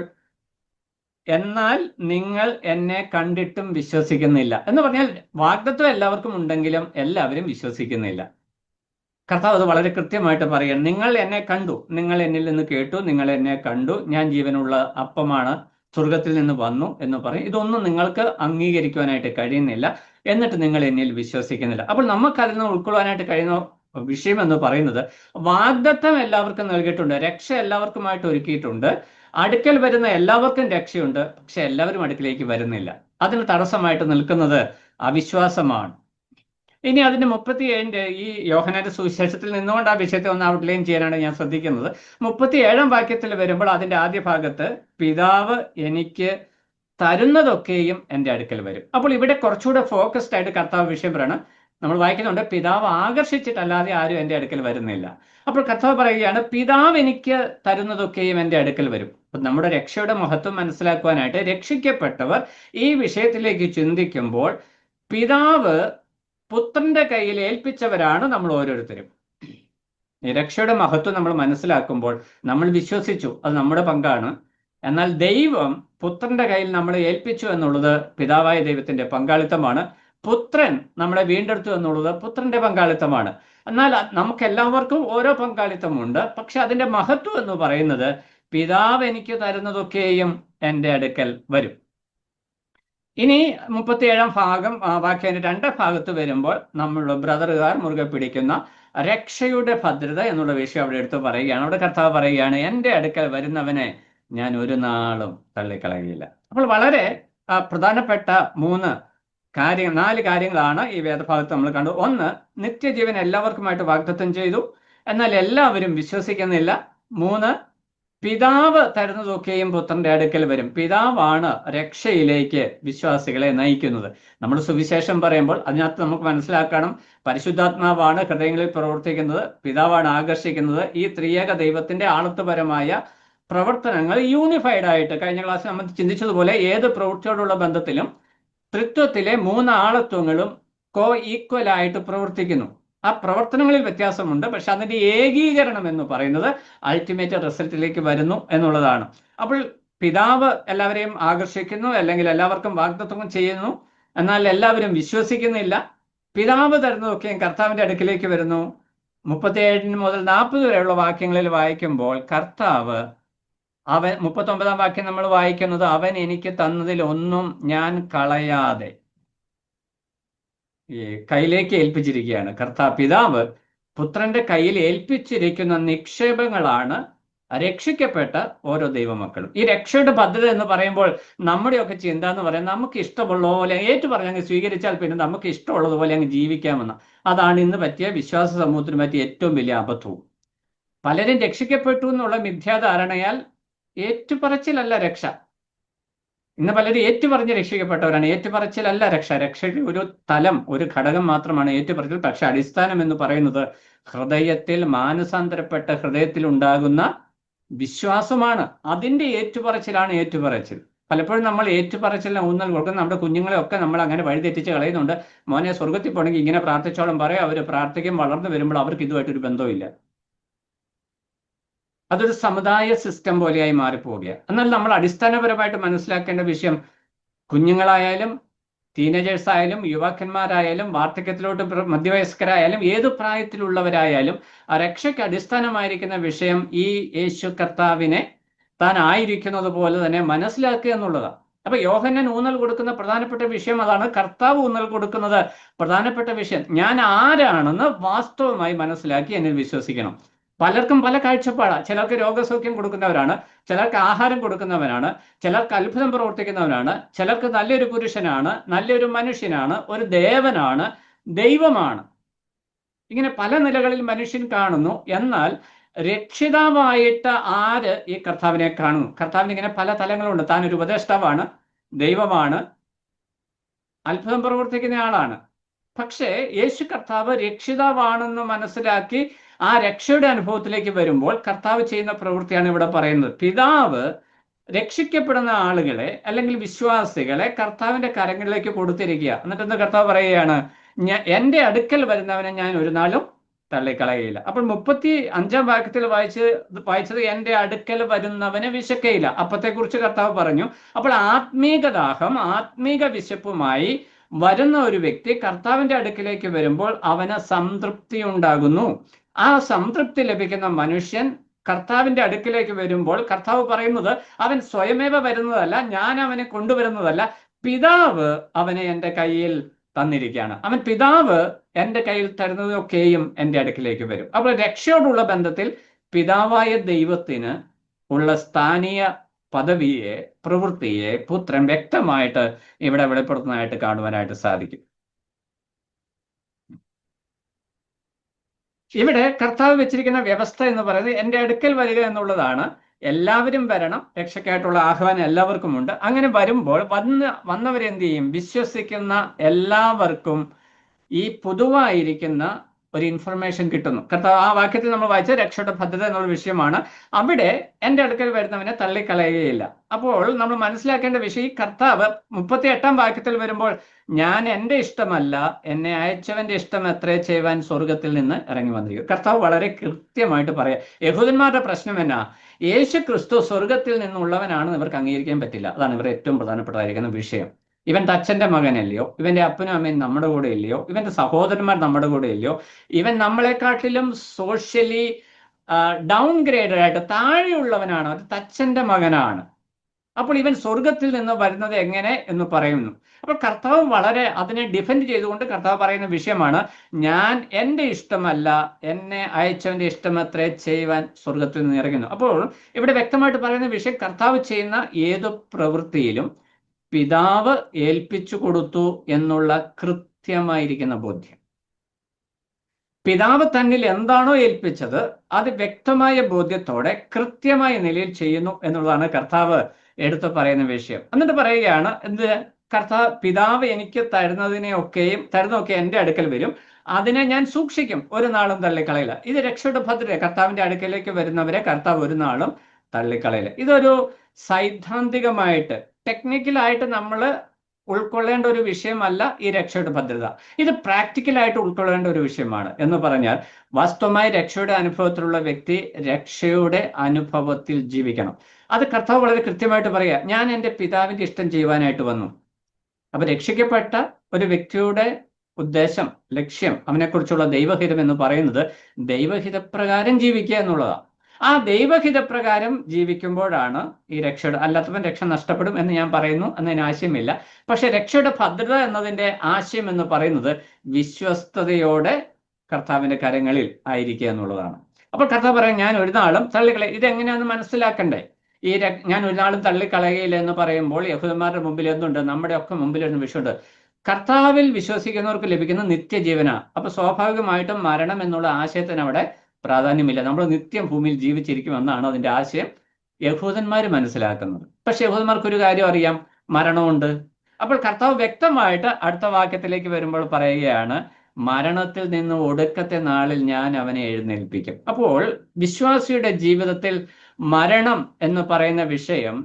എന്നാൽ നിങ്ങൾ എന്നെ കണ്ടിട്ടും വിശ്വസിക്കുന്നില്ല. എന്ന് പറഞ്ഞാൽ വാഗ്ദത്വം എല്ലാവർക്കും ഉണ്ടെങ്കിലും എല്ലാവരും വിശ്വസിക്കുന്നില്ല. കർത്താവ് അത് വളരെ കൃത്യമായിട്ട് പറയുകയാണ്. നിങ്ങൾ എന്നെ കണ്ടു, നിങ്ങൾ എന്നിൽ നിന്ന് കേട്ടു, നിങ്ങൾ എന്നെ കണ്ടു, ഞാൻ ജീവനുള്ള അപ്പമാണ്, സ്വർഗത്തിൽ നിന്ന് വന്നു എന്ന് പറയും. ഇതൊന്നും നിങ്ങൾക്ക് അംഗീകരിക്കുവാനായിട്ട് കഴിയുന്നില്ല, എന്നിട്ട് നിങ്ങൾ എന്നിൽ വിശ്വസിക്കുന്നില്ല. അപ്പോൾ നമുക്ക് അതിൽ നിന്ന് ഉൾക്കൊള്ളാനായിട്ട് കഴിയുന്ന വിഷയം എന്ന് പറയുന്നത്, വാഗ്ദത്തം എല്ലാവർക്കും നൽകിയിട്ടുണ്ട്, രക്ഷ എല്ലാവർക്കുമായിട്ട് ഒരുക്കിയിട്ടുണ്ട്, അടുക്കൽ വരുന്ന എല്ലാവർക്കും രക്ഷയുണ്ട്, പക്ഷെ എല്ലാവരും അടുക്കിലേക്ക് വരുന്നില്ല. അതിന് തടസ്സമായിട്ട് നിൽക്കുന്നത് അവിശ്വാസമാണ്. ഇനി അതിന്റെ 37 ഈ യോഹന്നാന്റെ സുവിശേഷത്തിൽ നിന്നുകൊണ്ട് ആ വിഷയത്തെ ഒന്ന് ഔട്ട്ലൈൻ ചെയ്യാനാണ് ഞാൻ ശ്രദ്ധിക്കുന്നത്. 37 വാക്യത്തിൽ വരുമ്പോൾ അതിന്റെ ആദ്യ ഭാഗത്ത് പിതാവ് എനിക്ക് തരുന്നതൊക്കെയും എൻ്റെ അടുക്കൽ വരും. അപ്പോൾ ഇവിടെ കുറച്ചുകൂടെ ഫോക്കസ്ഡ് ആയിട്ട് കർത്താവ് വിഷയം പറയണം. നമ്മൾ വായിക്കുന്നുണ്ട്, പിതാവ് ആകർഷിച്ചിട്ടല്ലാതെ ആരും എൻ്റെ അടുക്കൽ വരുന്നില്ല. അപ്പോൾ കർത്താവ് പറയുകയാണ്, പിതാവ് എനിക്ക് തരുന്നതൊക്കെയും എൻ്റെ അടുക്കൽ വരും. അപ്പൊ നമ്മുടെ രക്ഷയുടെ മഹത്വം മനസ്സിലാക്കുവാനായിട്ട് രക്ഷിക്കപ്പെട്ടവർ ഈ വിഷയത്തിലേക്ക് ചിന്തിക്കുമ്പോൾ, പിതാവ് പുത്രന്റെ കയ്യിൽ ഏൽപ്പിച്ചവരാണ് നമ്മൾ ഓരോരുത്തരും. ഈ രക്ഷയുടെ മഹത്വം നമ്മൾ മനസ്സിലാക്കുമ്പോൾ നമ്മൾ വിശ്വസിച്ചു, അത് നമ്മുടെ പങ്കാണ്. എന്നാൽ ദൈവം പുത്രന്റെ കയ്യിൽ നമ്മളെ ഏൽപ്പിച്ചു എന്നുള്ളത് പിതാവായ ദൈവത്തിന്റെ പങ്കാളിത്തമാണ്. പുത്രൻ നമ്മളെ വീണ്ടെടുത്തു എന്നുള്ളത് പുത്രന്റെ പങ്കാളിത്തമാണ്. എന്നാൽ നമുക്ക് എല്ലാവർക്കും ഓരോ പങ്കാളിത്തമുണ്ട്. പക്ഷെ അതിന്റെ മഹത്വം എന്ന് പറയുന്നത്, പിതാവ് എനിക്ക് തരുന്നതൊക്കെയും എൻ്റെ അടുക്കൽ വരും. ഇനി 37 വാക്യത്തിന്റെ 2 ഭാഗത്ത് വരുമ്പോൾ നമ്മൾ ബ്രദറുകാർ മുറുകെ പിടിക്കുന്ന രക്ഷയുടെ ഭദ്രത എന്നുള്ള വിഷയം അവിടെ എടുത്ത് പറയുകയാണ്. അവിടെ കർത്താവ് പറയുകയാണ്, എൻ്റെ അടുക്കൽ വരുന്നവനെ ഞാൻ ഒരു നാളും തള്ളിക്കളയില്ല. അപ്പോൾ വളരെ പ്രധാനപ്പെട്ട 4 കാര്യങ്ങളാണ് ഈ വേദഭാഗത്ത് നമ്മൾ കണ്ടു. 1, നിത്യജീവൻ എല്ലാവർക്കുമായിട്ട് വാഗ്ദത്തം ചെയ്തു, എന്നാൽ എല്ലാവരും വിശ്വസിക്കുന്നില്ല. 3, പിതാവ് തരുന്നതൊക്കെയും പുത്രന്റെ അടുക്കൽ വരും. പിതാവാണ് രക്ഷയിലേക്ക് വിശ്വാസികളെ നയിക്കുന്നത്. നമ്മൾ സുവിശേഷം പറയുമ്പോൾ അതിനകത്ത് നമുക്ക് മനസ്സിലാക്കണം, പരിശുദ്ധാത്മാവാണ് ഹൃദയങ്ങളിൽ പ്രവർത്തിക്കുന്നത്, പിതാവാണ് ആകർഷിക്കുന്നത്. ഈ ത്രിയേക ദൈവത്തിന്റെ ആളത്വപരമായ പ്രവർത്തനങ്ങൾ യൂണിഫൈഡ് ആയിട്ട്, കഴിഞ്ഞ ക്ലാസ്സിൽ നമ്മൾ ചിന്തിച്ചതുപോലെ, ഏത് പ്രവൃത്തിയോടുള്ള ബന്ധത്തിലും ത്രിത്വത്തിലെ 3 ആളത്വങ്ങളും ഈക്വൽ ആയിട്ട് പ്രവർത്തിക്കുന്നു. ആ പ്രവർത്തനങ്ങളിൽ വ്യത്യാസമുണ്ട്, പക്ഷെ അതിന്റെ ഏകീകരണം എന്ന് പറയുന്നത് അൾട്ടിമേറ്റ് റിസൾട്ടിലേക്ക് വരുന്നു എന്നുള്ളതാണ്. അപ്പോൾ പിതാവ് എല്ലാവരെയും ആകർഷിക്കുന്നു, അല്ലെങ്കിൽ എല്ലാവർക്കും വാഗ്ദത്തം ചെയ്യുന്നു, എന്നാൽ എല്ലാവരും വിശ്വസിക്കുന്നില്ല. പിതാവ് തരുന്നതൊക്കെയും കർത്താവിന്റെ അടുക്കിലേക്ക് വരുന്നു. 37 മുതൽ 40 വരെയുള്ള വാക്യങ്ങളിൽ വായിക്കുമ്പോൾ കർത്താവ്, 39 വാക്യം നമ്മൾ വായിക്കുന്നത്, അവൻ എനിക്ക് തന്നതിൽ ഒന്നും ഞാൻ കളയാതെ ഈ കയ്യിലേക്ക് ഏൽപ്പിച്ചിരിക്കുകയാണ്. പിതാവ് പുത്രന്റെ കയ്യിൽ ഏൽപ്പിച്ചിരിക്കുന്ന നിക്ഷേപങ്ങളാണ് രക്ഷിക്കപ്പെട്ട ഓരോ ദൈവമക്കളും. ഈ രക്ഷയുടെ പദ്ധതി എന്ന് പറയുമ്പോൾ നമ്മുടെയൊക്കെ ചിന്ത എന്ന് പറയാൻ, നമുക്ക് ഇഷ്ടമുള്ള പോലെ ഏറ്റു പറഞ്ഞ് സ്വീകരിച്ചാൽ പിന്നെ നമുക്ക് ഇഷ്ടമുള്ളതുപോലെ അങ്ങ് ജീവിക്കാമെന്ന്. അതാണ് ഇന്ന് പറ്റിയ വിശ്വാസ സമൂഹത്തിന് പറ്റിയ ഏറ്റവും വലിയ അബദ്ധവും. പലരും രക്ഷിക്കപ്പെട്ടു എന്നുള്ള മിഥ്യാധാരണയാൽ ഏറ്റുപറച്ചിലല്ല രക്ഷ. ഇന്ന് പലരും ഏറ്റുപറഞ്ഞ് രക്ഷിക്കപ്പെട്ടവരാണ്. ഏറ്റുപറച്ചിലല്ല രക്ഷ. രക്ഷയുടെ ഒരു തലം, ഒരു ഘടകം മാത്രമാണ് ഏറ്റുപറച്ചിൽ. പക്ഷെ അടിസ്ഥാനം എന്ന് പറയുന്നത് ഹൃദയത്തിൽ മാനസാന്തരപ്പെട്ട ഹൃദയത്തിൽ ഉണ്ടാകുന്ന വിശ്വാസമാണ്. അതിന്റെ ഏറ്റുപറച്ചിലാണ് ഏറ്റുപറച്ചിൽ. പലപ്പോഴും നമ്മൾ ഏറ്റുപറച്ചിലിന് ഊന്നൽ കൊടുക്കുന്ന നമ്മുടെ കുഞ്ഞുങ്ങളെ ഒക്കെ നമ്മൾ അങ്ങനെ വഴിതെറ്റിച്ച് കളയുന്നുണ്ട്. മോനെ സ്വർഗത്തിൽ പോകണമെങ്കിൽ ഇങ്ങനെ പ്രാർത്ഥിച്ചോളം പറയും. അവർ പ്രാർത്ഥിക്കും, വളർന്നു വരുമ്പോൾ അവർക്ക് ഇതുമായിട്ടൊരു ബന്ധവുമില്ല. അതൊരു സമുദായ സിസ്റ്റം പോലെയായി മാറിപ്പോവുകയാണ്. എന്നാൽ നമ്മൾ അടിസ്ഥാനപരമായിട്ട് മനസ്സിലാക്കേണ്ട വിഷയം, കുഞ്ഞുങ്ങളായാലും ടീനേജേഴ്സ് ആയാലും യുവാക്കന്മാരായാലും വാർദ്ധക്യത്തിലോട്ട് മധ്യവയസ്കരായാലും ഏത് പ്രായത്തിലുള്ളവരായാലും ആ രക്ഷയ്ക്ക് അടിസ്ഥാനമായിരിക്കുന്ന വിഷയം ഈ യേശു കർത്താവിനെ താൻ ആയിരിക്കുന്നത് പോലെ തന്നെ മനസ്സിലാക്കുക എന്നുള്ളതാണ്. അപ്പൊ യോഹന്നാൻ ഊന്നൽ കൊടുക്കുന്ന പ്രധാനപ്പെട്ട വിഷയം അതാണ്. കർത്താവ് ഊന്നൽ കൊടുക്കുന്നത് പ്രധാനപ്പെട്ട വിഷയം, ഞാൻ ആരാണെന്ന് വാസ്തവമായി മനസ്സിലാക്കി എന്നിൽ വിശ്വസിക്കണം. പലർക്കും പല കാഴ്ചപ്പാടാണ്. ചിലർക്ക് രോഗസൗഖ്യം കൊടുക്കുന്നവരാണ്, ചിലർക്ക് ആഹാരം കൊടുക്കുന്നവനാണ്, ചിലർക്ക് അത്ഭുതം പ്രവർത്തിക്കുന്നവനാണ്, ചിലർക്ക് നല്ലൊരു പുരുഷനാണ്, നല്ലൊരു മനുഷ്യനാണ്, ഒരു ദേവനാണ്, ദൈവമാണ്. ഇങ്ങനെ പല നിലകളിൽ മനുഷ്യൻ കാണുന്നു. എന്നാൽ രക്ഷിതാവായിട്ട് ആര് ഈ കർത്താവിനെ കാണുന്നു? കർത്താവിന് ഇങ്ങനെ പല തലങ്ങളുണ്ട്. താൻ ഒരു ഉപദേഷ്ടാവാണ്, ദൈവമാണ്, അത്ഭുതം പ്രവർത്തിക്കുന്ന ആളാണ്. പക്ഷേ യേശു കർത്താവ് രക്ഷിതാവാണെന്ന് മനസ്സിലാക്കി ആ രക്ഷയുടെ അനുഭവത്തിലേക്ക് വരുമ്പോൾ കർത്താവ് ചെയ്യുന്ന പ്രവൃത്തിയാണ് ഇവിടെ പറയുന്നത്. പിതാവ് രക്ഷിക്കപ്പെടുന്ന ആളുകളെ അല്ലെങ്കിൽ വിശ്വാസികളെ കർത്താവിന്റെ കരങ്ങളിലേക്ക് കൊടുത്തിരിക്കുക. എന്നിട്ടെന്ന് കർത്താവ് പറയുകയാണ്, എൻ്റെ അടുക്കൽ വരുന്നവനെ ഞാൻ ഒരു നാളും തള്ളിക്കളയുകയില്ല. അപ്പോൾ 35-ാം വാക്യത്തിൽ വായിച്ചത് എൻ്റെ അടുക്കൽ വരുന്നവന് വിശക്കയില്ല. അപ്പത്തെക്കുറിച്ച് കർത്താവ് പറഞ്ഞു. അപ്പോൾ ആത്മീക ദാഹം, ആത്മീക വിശപ്പുമായി വരുന്ന ഒരു വ്യക്തി കർത്താവിന്റെ അടുക്കിലേക്ക് വരുമ്പോൾ അവന് സംതൃപ്തി ഉണ്ടാകുന്നു. ആ സംതൃപ്തി ലഭിക്കുന്ന മനുഷ്യൻ കർത്താവിന്റെ അടുക്കിലേക്ക് വരുമ്പോൾ കർത്താവ് പറയുന്നത് അവൻ സ്വയമേവ വരുന്നതല്ല, ഞാൻ അവനെ കൊണ്ടുവരുന്നതല്ല, പിതാവ് അവനെ എൻ്റെ കയ്യിൽ തന്നിരിക്കുകയാണ്. അവൻ പിതാവ് എൻ്റെ കയ്യിൽ തരുന്നതൊക്കെയും എൻ്റെ അടുക്കിലേക്ക് വരും. അപ്പോൾ രക്ഷയോടുള്ള ബന്ധത്തിൽ പിതാവായ ദൈവത്തിന് ഉള്ള സ്ഥാനീയ പദവിയെ, പ്രവൃത്തിയെ പുത്രൻ വ്യക്തമായിട്ട് ഇവിടെ വെളിപ്പെടുത്തുന്നതായിട്ട് കാണുവാനായിട്ട് സാധിക്കും. ഇവിടെ കർത്താവ് വെച്ചിരിക്കുന്ന വ്യവസ്ഥ എന്ന് പറയുന്നത് എൻ്റെ അടുക്കൽ വരിക എന്നുള്ളതാണ്. എല്ലാവരും വരണം, രക്ഷയ്ക്കായിട്ടുള്ള ആഹ്വാനം എല്ലാവർക്കും ഉണ്ട്. അങ്ങനെ വരുമ്പോൾ വന്നവരെന്ത് ചെയ്യും? വിശ്വസിക്കുന്ന എല്ലാവർക്കും ഈ പൊതുവായിരിക്കുന്ന ഒരു ഇൻഫർമേഷൻ കിട്ടുന്നു. കർത്താവ് ആ വാക്യത്തിൽ നമ്മൾ വായിച്ച രക്ഷയുടെ ഭദ്രത എന്നുള്ള വിഷയമാണ്. അവിടെ എൻ്റെ അടുക്കൽ വരുന്നവനെ തള്ളിക്കളയുകയില്ല. അപ്പോൾ നമ്മൾ മനസ്സിലാക്കേണ്ട വിഷയം, ഈ കർത്താവ് 38-ാം വാക്യത്തിൽ വരുമ്പോൾ ഞാൻ എൻ്റെ ഇഷ്ടമല്ല, എന്നെ അയച്ചവന്റെ ഇഷ്ടം എത്രേ ചെയ്യുവാൻ സ്വർഗത്തിൽ നിന്ന് ഇറങ്ങി വന്നിരിക്കും. കർത്താവ് വളരെ കൃത്യമായിട്ട് പറയാം. യഹൂദന്മാരുടെ പ്രശ്നം എന്നാ? യേശു ക്രിസ്തു സ്വർഗത്തിൽ നിന്നുള്ളവനാണെന്ന് ഇവർക്ക് അംഗീകരിക്കാൻ പറ്റില്ല. അതാണ് ഇവരുടെ ഏറ്റവും പ്രധാനപ്പെട്ടതായിരിക്കുന്ന വിഷയം. ഇവന്റെ അച്ഛന്റെ മകനല്ലയോ? ഇവന്റെ അപ്പനും അമ്മയും നമ്മുടെ കൂടെ ഇല്ലയോ? ഇവന്റെ സഹോദരന്മാർ നമ്മുടെ കൂടെ ഇല്ലയോ? ഇവൻ നമ്മളെക്കാട്ടിലും സോഷ്യലി ഡൗൺഗ്രേഡഡ് ആയിട്ട് താഴെയുള്ളവനാണ്, അത് തച്ചന്റെ മകനാണ്. അപ്പോൾ ഇവൻ സ്വർഗത്തിൽ നിന്ന് വരുന്നത് എങ്ങനെ എന്ന് പറയുന്നു. അപ്പോൾ കർത്താവ് വളരെ അതിനെ ഡിഫെൻഡ് ചെയ്തുകൊണ്ട് കർത്താവ് പറയുന്ന വിഷയമാണ്, ഞാൻ എൻ്റെ ഇഷ്ടമല്ല, എന്നെ അയച്ചവന്റെ ഇഷ്ടം അത്രേ ചെയ്യുവാൻ സ്വർഗത്തിൽ നിന്ന് ഇറങ്ങുന്നു. അപ്പോൾ ഇവിടെ വ്യക്തമായിട്ട് പറയുന്ന വിഷയം, കർത്താവ് ചെയ്യുന്ന ഏതു പ്രവൃത്തിയിലും പിതാവ് ഏൽപ്പിച്ചു കൊടുത്തു എന്നുള്ള കൃത്യമായിരിക്കുന്ന ബോധ്യം. പിതാവ് തന്നിൽ എന്താണോ ഏൽപ്പിച്ചത് അത് വ്യക്തമായ ബോധ്യത്തോടെ കൃത്യമായ നിലയിൽ ചെയ്യുന്നു എന്നുള്ളതാണ് കർത്താവ് എടുത്തു പറയുന്ന വിഷയം. എന്നിട്ട് പറയുകയാണ്, എന്ത്? പിതാവ് എനിക്ക് തരുന്നതൊക്കെ എൻ്റെ അടുക്കൽ വരും, അതിനെ ഞാൻ സൂക്ഷിക്കും, ഒരു നാളും തള്ളിക്കളയില്ല. ഇത് രക്ഷയുടെ ഭദ്രത. കർത്താവിന്റെ അടുക്കലേക്ക് വരുന്നവരെ കർത്താവ് ഒരു നാളും തള്ളിക്കളയില്ല. ഇതൊരു സൈദ്ധാന്തികമായിട്ട് ടെക്നിക്കലായിട്ട് നമ്മൾ ഉൾക്കൊള്ളേണ്ട ഒരു വിഷയമല്ല ഈ രക്ഷയുടെ ഭദ്രത. ഇത് പ്രാക്ടിക്കലായിട്ട് ഉൾക്കൊള്ളേണ്ട ഒരു വിഷയമാണ്. എന്ന് പറഞ്ഞാൽ വാസ്തവമായി രക്ഷയുടെ അനുഭവത്തിലുള്ള വ്യക്തി രക്ഷയുടെ അനുഭവത്തിൽ ജീവിക്കണം. അത് കർത്താവ് വളരെ കൃത്യമായിട്ട് പറയുക, ഞാൻ എൻ്റെ പിതാവിന്റെ ഇഷ്ടം ചെയ്യുവാനായിട്ട് വന്നു. അപ്പൊ രക്ഷിക്കപ്പെട്ട ഒരു വ്യക്തിയുടെ ഉദ്ദേശം, ലക്ഷ്യം, അവനെക്കുറിച്ചുള്ള ദൈവഹിതം എന്ന് പറയുന്നത് ദൈവഹിതപ്രകാരം ജീവിക്കുക എന്നുള്ളതാണ്. ആ ദൈവഹിതപ്രകാരം ജീവിക്കുമ്പോഴാണ് ഈ രക്ഷയുടെ, അല്ലാത്തവൻ രക്ഷ നഷ്ടപ്പെടും എന്ന് ഞാൻ പറയുന്നു എന്നതിന് ആശയമില്ല. പക്ഷെ രക്ഷയുടെ ഭദ്രത എന്നതിൻ്റെ ആശയം എന്ന് പറയുന്നത് വിശ്വസ്തയോടെ കർത്താവിന്റെ കരങ്ങളിൽ ആയിരിക്കുക എന്നുള്ളതാണ്. അപ്പോൾ കർത്താവ് പറയാം, ഞാൻ ഒരു നാളും തള്ളിക്കളയും. ഇതെങ്ങനെയാണെന്ന് മനസ്സിലാക്കണ്ടേ? ഞാൻ ഒരു നാളും തള്ളിക്കളയുകയില്ല എന്ന് പറയുമ്പോൾ യഹൂദന്മാരുടെ മുമ്പിൽ എന്തുണ്ട്? നമ്മുടെ ഒക്കെ മുമ്പിൽ ഒരു വിഷയമുണ്ട്. കർത്താവിൽ വിശ്വസിക്കുന്നവർക്ക് ലഭിക്കുന്ന നിത്യജീവനാണ്. അപ്പൊ സ്വാഭാവികമായിട്ടും മരണം എന്നുള്ള ആശയത്തിന് അവിടെ പ്രാധാന്യമില്ല. നമ്മൾ നിത്യം ഭൂമിയിൽ ജീവിച്ചിരിക്കുമെന്നാണ് അതിന്റെ ആശയം യഹൂദന്മാർ മനസ്സിലാക്കുന്നത്. പക്ഷെ യഹൂദന്മാർക്ക് ഒരു കാര്യം അറിയാം, മരണമുണ്ട്. അപ്പോൾ കർത്താവ് വ്യക്തമായിട്ട് അടുത്ത വാക്യത്തിലേക്ക് വരുമ്പോൾ പറയുകയാണ്, മരണത്തിൽ നിന്ന് ഒടുക്കത്തെ നാളിൽ ഞാൻ അവനെ എഴുന്നേൽപ്പിക്കും. അപ്പോൾ വിശ്വാസിയുടെ ജീവിതത്തിൽ മരണം എന്ന് പറയുന്ന വിഷയം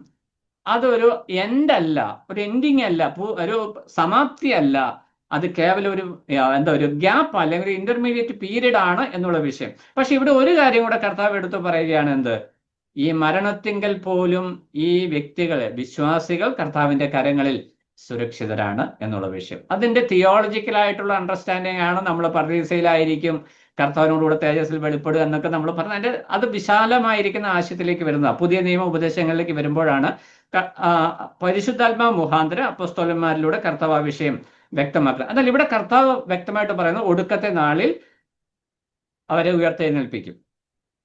അതൊരു എൻഡല്ല, ഒരു എൻഡിങ് അല്ല, ഒരു സമാപ്തി അല്ല. അത് കേവലം ഒരു ഗ്യാപ്പ് അല്ലെങ്കിൽ ഒരു ഇന്റർമീഡിയറ്റ് പീരീഡ് ആണ് എന്നുള്ള വിഷയം. പക്ഷെ ഇവിടെ ഒരു കാര്യം കൂടെ കർത്താവ് എടുത്തു പറയുകയാണ്, എന്ത്? ഈ മരണത്തിങ്കൽ പോലും ഈ വ്യക്തികളെ, വിശ്വാസികൾ കർത്താവിന്റെ കരങ്ങളിൽ സുരക്ഷിതരാണ് എന്നുള്ള വിഷയം. അതിന്റെ തിയോളജിക്കലായിട്ടുള്ള അണ്ടർസ്റ്റാൻഡിങ് ആണ്. നമ്മൾ പർദീസയിലായിരിക്കും, കർത്താവിനോടുകൂടെ തേജസ്സിൽ വെളിപ്പെടുക എന്നൊക്കെ നമ്മൾ പറഞ്ഞ അത് വിശാലമായിരിക്കുന്ന ആശയത്തിലേക്ക് വരുന്നതാണ്. പുതിയ നിയമ ഉപദേശങ്ങളിലേക്ക് വരുമ്പോഴാണ് പരിശുദ്ധാത്മാവ് മുഖാന്തരം അപ്പോസ്തലന്മാരിലൂടെ കർത്താവ് ആ വിഷയം വ്യക്തമാക്കുക. എന്നാൽ ഇവിടെ കർത്താവ് വ്യക്തമായിട്ട് പറയുന്നത് ഒടുക്കത്തെ നാളിൽ അവരെ ഉയർത്തെഴുന്നേൽപ്പിക്കും.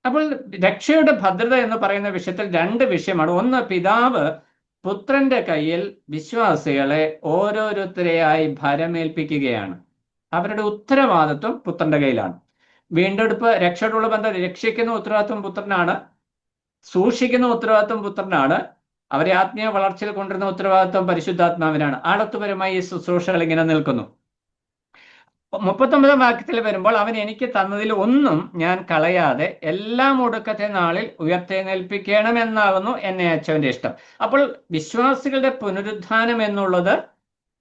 അപ്പോൾ രക്ഷയുടെ ഭദ്രത എന്ന് പറയുന്ന വിഷയത്തിൽ രണ്ട് വിഷയമാണ്. ഒന്ന്, പിതാവ് പുത്രന്റെ കയ്യിൽ വിശ്വാസികളെ ഓരോരുത്തരെയായി ഭരമേൽപ്പിക്കുകയാണ്. അവരുടെ ഉത്തരവാദിത്വം പുത്രന്റെ കയ്യിലാണ്. വീണ്ടെടുപ്പ്, രക്ഷയോടുള്ള ബന്ധം, രക്ഷിക്കുന്ന ഉത്തരവാദിത്വം പുത്രനാണ്, സൂക്ഷിക്കുന്ന ഉത്തരവാദിത്വം പുത്രനാണ്, അവരെ ആത്മീയ വളർച്ചയിൽ കൊണ്ടുവരുന്ന ഉത്തരവാദിത്വം പരിശുദ്ധാത്മാവിനാണ്. ആളത്തുപരമായി ഈ ശുശ്രൂഷകൾ ഇങ്ങനെ നിൽക്കുന്നു. 39-ാം വാക്യത്തിൽ വരുമ്പോൾ, അവൻ എനിക്ക് തന്നതിൽ ഒന്നും ഞാൻ കളയാതെ എല്ലാം ഒടുക്കത്തെ നാളിൽ ഉയർത്തെഴുന്നേൽപ്പിക്കണമെന്നാകുന്നു എന്നെ അയച്ചവന്റെ ഇഷ്ടം. അപ്പോൾ വിശ്വാസികളുടെ പുനരുദ്ധാനം എന്നുള്ളത്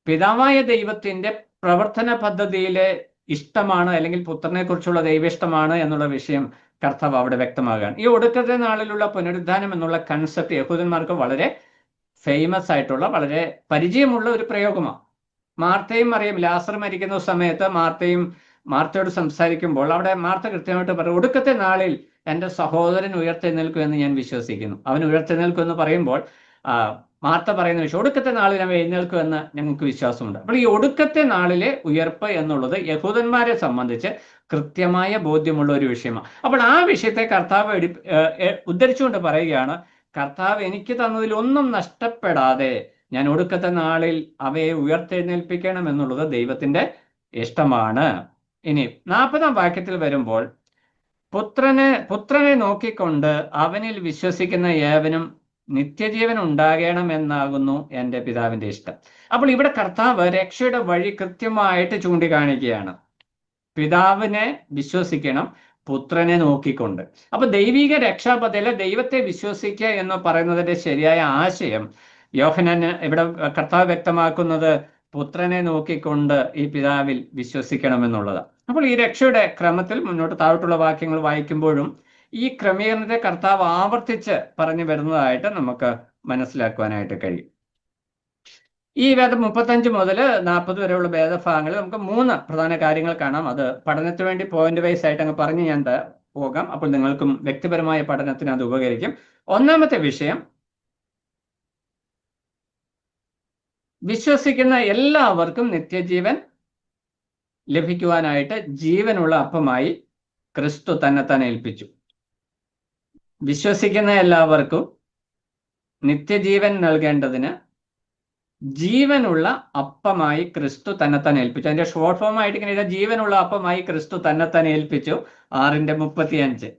പിതാവായ ദൈവത്തിന്റെ പ്രവർത്തന പദ്ധതിയിലെ ഇഷ്ടമാണ്, അല്ലെങ്കിൽ പുത്രനെ കുറിച്ചുള്ള ദൈവേഷ്ടമാണ് എന്നുള്ള വിഷയം കർത്താവ് അവിടെ വ്യക്തമാകുകയാണ്. ഈ ഒടുക്കത്തെ നാളിലുള്ള പുനരുദ്ധാനം എന്നുള്ള കൺസെപ്റ്റ് യഹൂദന്മാർക്ക് വളരെ ഫേമസ് ആയിട്ടുള്ള, വളരെ പരിചയമുള്ള ഒരു പ്രയോഗമാണ്. മാർത്തയും മറിയം ലാസർ മരിക്കുന്ന സമയത്ത് മാർത്തയോട് സംസാരിക്കുമ്പോൾ അവിടെ മാർത്ത കൃത്യമായിട്ട് പറയും, ഒടുക്കത്തെ നാളിൽ എൻ്റെ സഹോദരൻ ഉയർത്തെഴുന്നേൽക്കുമെന്ന് ഞാൻ വിശ്വസിക്കുന്നു. അവൻ ഉയർത്തെഴുന്നേൽക്കുമെന്ന് പറയുമ്പോൾ മാർത്ത പറയുന്ന വിഷയം, ഒടുക്കത്തെ നാളിൽ അവൻ എഴുന്നേൽക്കുമെന്ന് ഞങ്ങൾക്ക് വിശ്വാസമുണ്ട്. അപ്പോൾ ഈ ഒടുക്കത്തെ നാളിലെ ഉയർപ്പ് എന്നുള്ളത് യഹൂദന്മാരെ സംബന്ധിച്ച് കൃത്യമായ ബോധ്യമുള്ള ഒരു വിഷയമാണ്. അപ്പോൾ ആ വിഷയത്തെ കർത്താവ് ഉദ്ധരിച്ചുകൊണ്ട് പറയുകയാണ്, കർത്താവ് എനിക്ക് തന്നതിൽ ഒന്നും നഷ്ടപ്പെടാതെ ഞാൻ ഒടുക്കത്തെ നാളിൽ അവയെ ഉയർത്തെഴുന്നേൽപ്പിക്കണം എന്നുള്ളത് ദൈവത്തിന്റെ ഇഷ്ടമാണ്. ഇനി 40-ാം വാക്യത്തിൽ വരുമ്പോൾ, പുത്രനെ നോക്കിക്കൊണ്ട് അവനിൽ വിശ്വസിക്കുന്ന ഏവനും നിത്യജീവൻ ഉണ്ടാകണമെന്നാകുന്നു എൻ്റെ പിതാവിന്റെ ഇഷ്ടം. അപ്പോൾ ഇവിടെ കർത്താവ് രക്ഷയുടെ വഴി കൃത്യമായിട്ട് ചൂണ്ടിക്കാണിക്കുകയാണ്. പിതാവിനെ വിശ്വസിക്കണം, പുത്രനെ നോക്കിക്കൊണ്ട്. അപ്പൊ ദൈവിക രക്ഷാപദ്ധതിയിലെ ദൈവത്തെ വിശ്വസിക്കുക എന്ന് പറയുന്നതിന്റെ ശരിയായ ആശയം യോഹന്നാൻ ഇവിടെ കർത്താവ് വ്യക്തമാക്കുന്നത് പുത്രനെ നോക്കിക്കൊണ്ട് ഈ പിതാവിൽ വിശ്വസിക്കണമെന്നുള്ളതാണ്. അപ്പോൾ ഈ രക്ഷയുടെ ക്രമത്തിൽ മുന്നോട്ട് താഴോട്ടുള്ള വാക്യങ്ങൾ വായിക്കുമ്പോഴും ഈ ക്രമീകരണത്തെ കർത്താവ് ആവർത്തിച്ച് പറഞ്ഞു വരുന്നതായിട്ട് നമുക്ക് മനസ്സിലാക്കുവാനായിട്ട് കഴിയും. ഈ വേദം 35 മുതൽ 40 വരെയുള്ള വേദഭാഗങ്ങളിൽ നമുക്ക് 3 പ്രധാന കാര്യങ്ങൾ കാണാം. അത് പഠനത്തിന് വേണ്ടി പോയിന്റ് വൈസ് ആയിട്ട് അങ്ങ് പറഞ്ഞ് ഞാൻ പോകാം. അപ്പോൾ നിങ്ങൾക്കും വ്യക്തിപരമായ പഠനത്തിന് അത് ഉപകരിക്കും. ഒന്നാമത്തെ വിഷയം, വിശ്വസിക്കുന്ന എല്ലാവർക്കും നിത്യജീവൻ ലഭിക്കുവാനായിട്ട് ജീവനുള്ള അപ്പമായി ക്രിസ്തു തന്നെത്താൻ ഏൽപ്പിച്ചു. വിശ്വസിക്കുന്ന എല്ലാവർക്കും നിത്യജീവൻ നൽകേണ്ടതിന് ജീവനുള്ള അപ്പമായി ക്രിസ്തു തന്നെത്താൻ ഏൽപ്പിച്ചു. അതിന്റെ ഷോർട്ട് ഫോം ആയിട്ട് ഇങ്ങനെ ഇതാ, ജീവനുള്ള അപ്പമായി ക്രിസ്തു തന്നെത്താൻ ഏൽപ്പിച്ചു. 6:35.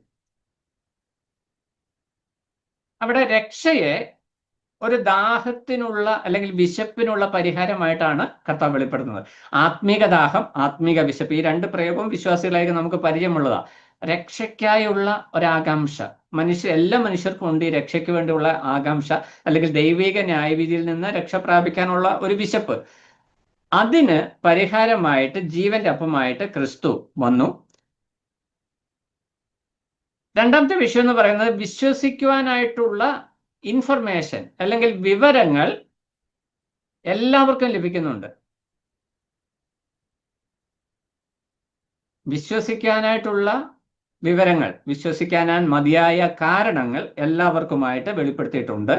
അവിടെ രക്ഷയെ ഒരു ദാഹത്തിനുള്ള അല്ലെങ്കിൽ വിശപ്പിനുള്ള പരിഹാരമായിട്ടാണ് കർത്താവ് വെളിപ്പെടുത്തുന്നത്. ആത്മീക ദാഹം, ആത്മീക വിശപ്പ്, ഈ 2 പ്രയോഗവും വിശ്വാസികളായി നമുക്ക് പരിചയമുള്ളതാണ്. രക്ഷയ്ക്കായുള്ള ഒരാകാംക്ഷ എല്ലാ മനുഷ്യർക്കും ഉണ്ട്. ഈ രക്ഷയ്ക്ക് വേണ്ടിയുള്ള ആകാംക്ഷ, അല്ലെങ്കിൽ ദൈവിക ന്യായവിധിയിൽ നിന്ന് രക്ഷ പ്രാപിക്കാനുള്ള ഒരു വിശപ്പ്, അതിന് പരിഹാരമായിട്ട് ജീവന്റെ അപ്പമായിട്ട് ക്രിസ്തു വന്നു. രണ്ടാമത്തെ വിഷയം എന്ന് പറയുന്നത്, വിശ്വസിക്കുവാനായിട്ടുള്ള ഇൻഫർമേഷൻ അല്ലെങ്കിൽ വിവരങ്ങൾ എല്ലാവർക്കും ലഭിക്കുന്നുണ്ട്. വിശ്വസിക്കാനായിട്ടുള്ള വിവരങ്ങൾ, വിശ്വസിക്കാനാൻ മതിയായ കാരണങ്ങൾ എല്ലാവർക്കുമായിട്ട് വെളിപ്പെടുത്തിയിട്ടുണ്ട്.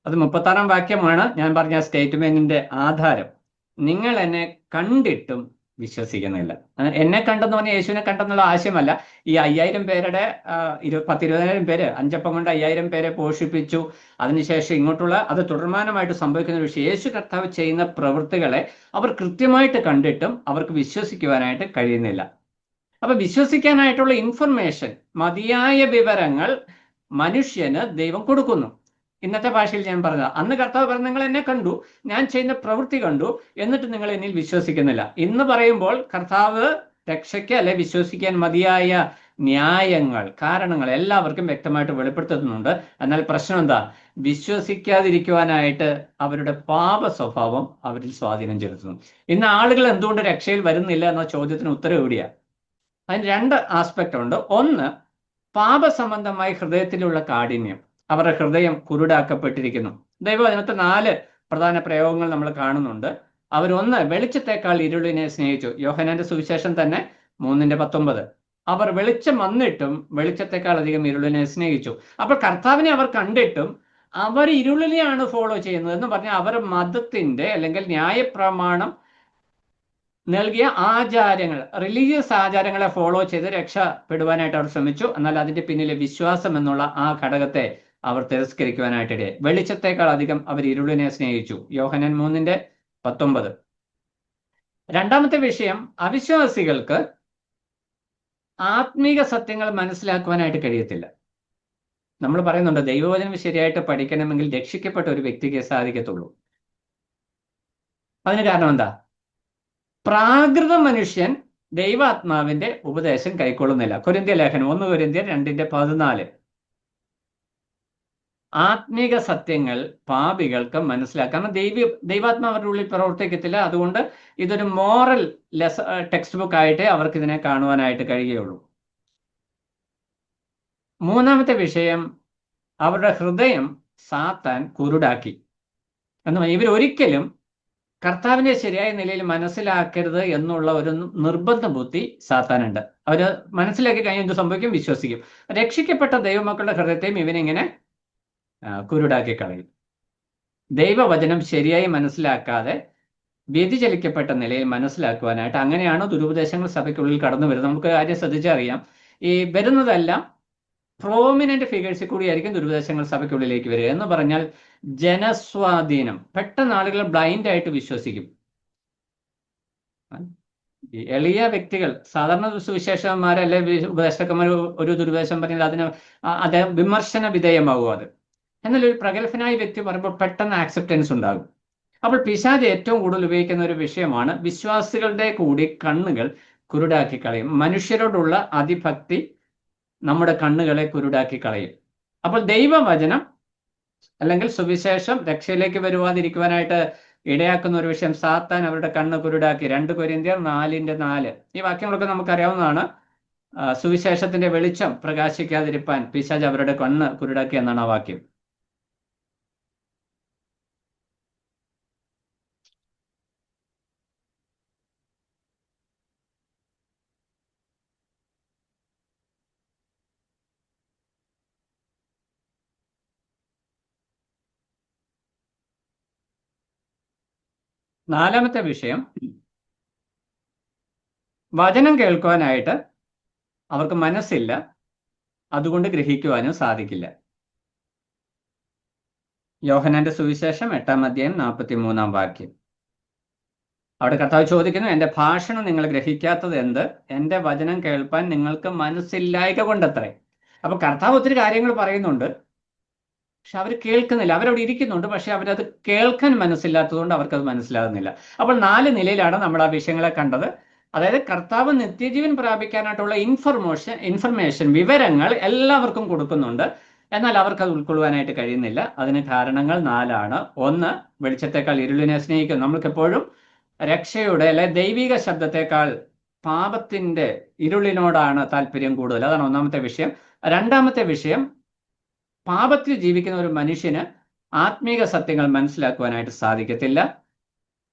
അത് 36-ാം വാക്യമാണ് ഞാൻ പറഞ്ഞ സ്റ്റേറ്റ്മെന്റിന്റെ ആധാരം. നിങ്ങൾ എന്നെ കണ്ടിട്ടും വിശ്വസിക്കുന്നില്ല. എന്നെ കണ്ടെന്ന് പറഞ്ഞാൽ യേശുവിനെ കണ്ടെന്നുള്ള ആശയമല്ല. ഈ 5000 പേരുടെ 10-20,000 പേര്, 5 അപ്പം കൊണ്ട് 5000 പേരെ പോഷിപ്പിച്ചു. അതിനുശേഷം ഇങ്ങോട്ടുള്ള അത് തുടർമാനമായിട്ട് സംഭവിക്കുന്ന ഒരു വിഷയം, യേശു കർത്താവ് ചെയ്യുന്ന പ്രവൃത്തികളെ അവർ കൃത്യമായിട്ട് കണ്ടിട്ടും അവർക്ക് വിശ്വസിക്കുവാനായിട്ട് കഴിയുന്നില്ല. അപ്പൊ വിശ്വസിക്കാനായിട്ടുള്ള ഇൻഫർമേഷൻ, മതിയായ വിവരങ്ങൾ മനുഷ്യന് ദൈവം കൊടുക്കുന്നു. ഇന്നത്തെ ഭാഷയിൽ ഞാൻ പറഞ്ഞത്, അന്ന് കർത്താവ് പറഞ്ഞു, നിങ്ങൾ എന്നെ കണ്ടു, ഞാൻ ചെയ്യുന്ന പ്രവൃത്തി കണ്ടു, എന്നിട്ട് നിങ്ങൾ എന്നിൽ വിശ്വസിക്കുന്നില്ല. ഇന്ന് പറയുമ്പോൾ കർത്താവ് രക്ഷയ്ക്ക് അല്ലെ വിശ്വസിക്കാൻ മതിയായ ന്യായങ്ങൾ, കാരണങ്ങൾ എല്ലാവർക്കും വ്യക്തമായിട്ട് വെളിപ്പെടുത്തുന്നുണ്ട്. എന്നാൽ പ്രശ്നം എന്താ? വിശ്വസിക്കാതിരിക്കുവാനായിട്ട് അവരുടെ പാപ സ്വഭാവം അവരിൽ സ്വാധീനം ചെലുത്തുന്നു. ഇന്ന് ആളുകൾ എന്തുകൊണ്ട് രക്ഷയിൽ വരുന്നില്ല എന്ന ചോദ്യത്തിന് ഉത്തരം എവിടെയാ? അതിന് 2 ആസ്പെക്റ്റ് ഉണ്ട്. ഒന്ന്, പാപസംബന്ധമായി ഹൃദയത്തിലുള്ള കാഠിന്യം, അവരുടെ ഹൃദയം കുരുടാക്കപ്പെട്ടിരിക്കുന്നു. ദൈവം അതിനകത്ത് 4 പ്രധാന പ്രയോഗങ്ങൾ നമ്മൾ കാണുന്നുണ്ട്. അവരൊന്ന്, വെളിച്ചത്തെക്കാൾ ഇരുളിനെ സ്നേഹിച്ചു. യോഹന്നാന്റെ സുവിശേഷം തന്നെ 3:19. അവർ വെളിച്ചം വന്നിട്ടും വെളിച്ചത്തെക്കാൾ അധികം ഇരുളിനെ സ്നേഹിച്ചു. അപ്പോൾ കർത്താവിനെ അവർ കണ്ടിട്ടും അവർ ഇരുളിനെയാണ് ഫോളോ ചെയ്യുന്നത് എന്ന് പറഞ്ഞാൽ അവർ മതത്തിന്റെ അല്ലെങ്കിൽ ന്യായപ്രമാണം നൽകിയ ആചാരങ്ങൾ, റിലീജിയസ് ആചാരങ്ങളെ ഫോളോ ചെയ്ത് രക്ഷപ്പെടുവാനായിട്ട് അവർ ശ്രമിച്ചു. എന്നാൽ അതിന്റെ പിന്നിലെ വിശ്വാസം എന്നുള്ള ആ ഘടകത്തെ അവർ തിരസ്കരിക്കുവാനായിട്ടിടയായി. വെളിച്ചത്തെക്കാൾ അധികം അവർ ഇരുളിനെ സ്നേഹിച്ചു. യോഹന്നാൻ 3:19. രണ്ടാമത്തെ വിഷയം, അവിശ്വാസികൾക്ക് ആത്മീക സത്യങ്ങൾ മനസ്സിലാക്കുവാനായിട്ട് കഴിയത്തില്ല. നമ്മൾ പറയുന്നുണ്ട്, ദൈവവചനം ശരിയായിട്ട് പഠിക്കണമെങ്കിൽ രക്ഷിക്കപ്പെട്ട ഒരു വ്യക്തിക്ക് സാധിക്കത്തുള്ളൂ. അതിന് കാരണം എന്താ? പ്രാകൃത മനുഷ്യൻ ദൈവാത്മാവിന്റെ ഉപദേശം കൈക്കൊള്ളുന്നില്ല. കൊരിന്ത്യ ലേഖനം 1 കൊരിന്ത്യർ 2:14. ആത്മീക സത്യങ്ങൾ പാപികൾക്ക് മനസ്സിലാക്കാം. കാരണം ദൈവാത്മാവ് അവരുടെ ഉള്ളിൽ പ്രവർത്തിക്കത്തില്ല. അതുകൊണ്ട് ഇതൊരു മോറൽ ടെക്സ്റ്റ് ബുക്ക് ആയിട്ടേ അവർക്ക് ഇതിനെ കാണുവാനായിട്ട് കഴിയുകയുള്ളൂ. മൂന്നാമത്തെ വിഷയം, അവരുടെ ഹൃദയം സാത്താൻ കുരുടാക്കി. എന്ന് ഇവരൊരിക്കലും കർത്താവിനെ ശരിയായ നിലയിൽ മനസ്സിലാക്കരുത് എന്നുള്ള ഒരു നിർബന്ധ ബുദ്ധി സാത്താനുണ്ട്. അവര് മനസ്സിലാക്കി കഴിഞ്ഞാൽ എന്ത് സംഭവിക്കും? വിശ്വസിക്കും. രക്ഷിക്കപ്പെട്ട ദൈവമക്കളുടെ ഹൃദയത്തെയും ഇവനിങ്ങനെ കുരുടാക്കി കളയും. ദൈവവചനം ശരിയായി മനസ്സിലാക്കാതെ വ്യതിചലിക്കപ്പെട്ട നിലയിൽ മനസ്സിലാക്കുവാനായിട്ട് അങ്ങനെയാണ് ദുരുപദേശങ്ങൾ സഭയ്ക്കുള്ളിൽ കടന്നു വരുന്നത്. നമുക്ക് ആദ്യം ശ്രദ്ധിച്ചറിയാം, ഈ വരുന്നതെല്ലാം പ്രോമിനന്റ് ഫിഗേഴ്സിൽ കൂടിയായിരിക്കും ദുരുപദേശങ്ങൾ സഭയ്ക്കുള്ളിലേക്ക് വരിക. എന്ന് പറഞ്ഞാൽ ജനസ്വാധീനം. പെട്ടെന്ന് ആളുകൾ ബ്ലൈൻഡ് ആയിട്ട് വിശ്വസിക്കും. എളിയ വ്യക്തികൾ, സാധാരണ സുവിശേഷന്മാരല്ലെ ഉപദേശകന്മാർ ഒരു ദുരുപദേശം പറഞ്ഞാൽ അതിന് അദ്ദേഹം വിമർശന വിധേയമാകും. അത് എന്നാൽ ഒരു പ്രഗത്ഭനായ വ്യക്തി പറയുമ്പോൾ പെട്ടെന്ന് ആക്സെപ്റ്റൻസ് ഉണ്ടാകും. അപ്പോൾ പിശാച് ഏറ്റവും കൂടുതൽ ഉപയോഗിക്കുന്ന ഒരു വിഷയമാണ് വിശ്വാസികളുടെ കൂടി കണ്ണുകൾ കുരുടാക്കി കളയും. മനുഷ്യരോടുള്ള അതിഭക്തി നമ്മുടെ കണ്ണുകളെ കുരുടാക്കി കളയും. അപ്പോൾ ദൈവവചനം അല്ലെങ്കിൽ സുവിശേഷം രക്ഷയിലേക്ക് വരുവാതിരിക്കുവാനായിട്ട് ഇടയാക്കുന്ന ഒരു വിഷയം, സാത്താൻ അവരുടെ കണ്ണ് കുരുടാക്കി. 2 കൊരിന്ത്യർ 4:4. ഈ വാക്യങ്ങളൊക്കെ നമുക്കറിയാവുന്നതാണ്. സുവിശേഷത്തിന്റെ വെളിച്ചം പ്രകാശിക്കാതിരിപ്പാൻ പിശാച് അവരുടെ കണ്ണ് കുരുടാക്കി എന്നാണ് ആ വാക്യം. നാലാമത്തെ വിഷയം, വചനം കേൾക്കുവാനായിട്ട് അവർക്ക് മനസ്സില്ല, അതുകൊണ്ട് ഗ്രഹിക്കുവാനും സാധിക്കില്ല. യോഹന്നാന്റെ സുവിശേഷം 8:43 വാക്യം. അവിടെ കർത്താവ് ചോദിക്കുന്നു, എൻ്റെ ഭാഷണം നിങ്ങൾ ഗ്രഹിക്കാത്തത് എന്ത്? എൻ്റെ വചനം കേൾപ്പാൻ നിങ്ങൾക്ക് മനസ്സില്ലായ്ക കൊണ്ടത്രേ. അപ്പൊ കർത്താവ് ഒത്തിരി കാര്യങ്ങൾ പറയുന്നുണ്ട്, പക്ഷെ അവർ കേൾക്കുന്നില്ല. അവരവിടെ ഇരിക്കുന്നുണ്ട്, പക്ഷെ അവരത് കേൾക്കാൻ മനസ്സില്ലാത്തതുകൊണ്ട് അവർക്കത് മനസ്സിലാകുന്നില്ല. അപ്പോൾ 4 നിലയിലാണ് നമ്മൾ ആ വിഷയങ്ങളെ കണ്ടത്. അതായത് കർത്താവ് നിത്യജീവൻ പ്രാപിക്കാനായിട്ടുള്ള ഇൻഫർമേഷൻ, വിവരങ്ങൾ എല്ലാവർക്കും കൊടുക്കുന്നുണ്ട്, എന്നാൽ അവർക്കത് ഉൾക്കൊള്ളുവാനായിട്ട് കഴിയുന്നില്ല. അതിന് കാരണങ്ങൾ 4ആണ്. 1, വെളിച്ചത്തെക്കാൾ ഇരുളിനെ സ്നേഹിക്കും. നമ്മൾക്കെപ്പോഴും രക്ഷയുടെ അല്ലെ ദൈവിക ശബ്ദത്തെക്കാൾ പാപത്തിന്റെ ഇരുളിനോടാണ് താല്പര്യം കൂടുതൽ. അതാണ് ഒന്നാമത്തെ വിഷയം. രണ്ടാമത്തെ വിഷയം, പാപത്തിൽ ജീവിക്കുന്ന ഒരു മനുഷ്യന് ആത്മീക സത്യങ്ങൾ മനസ്സിലാക്കുവാനായിട്ട് സാധിക്കത്തില്ല.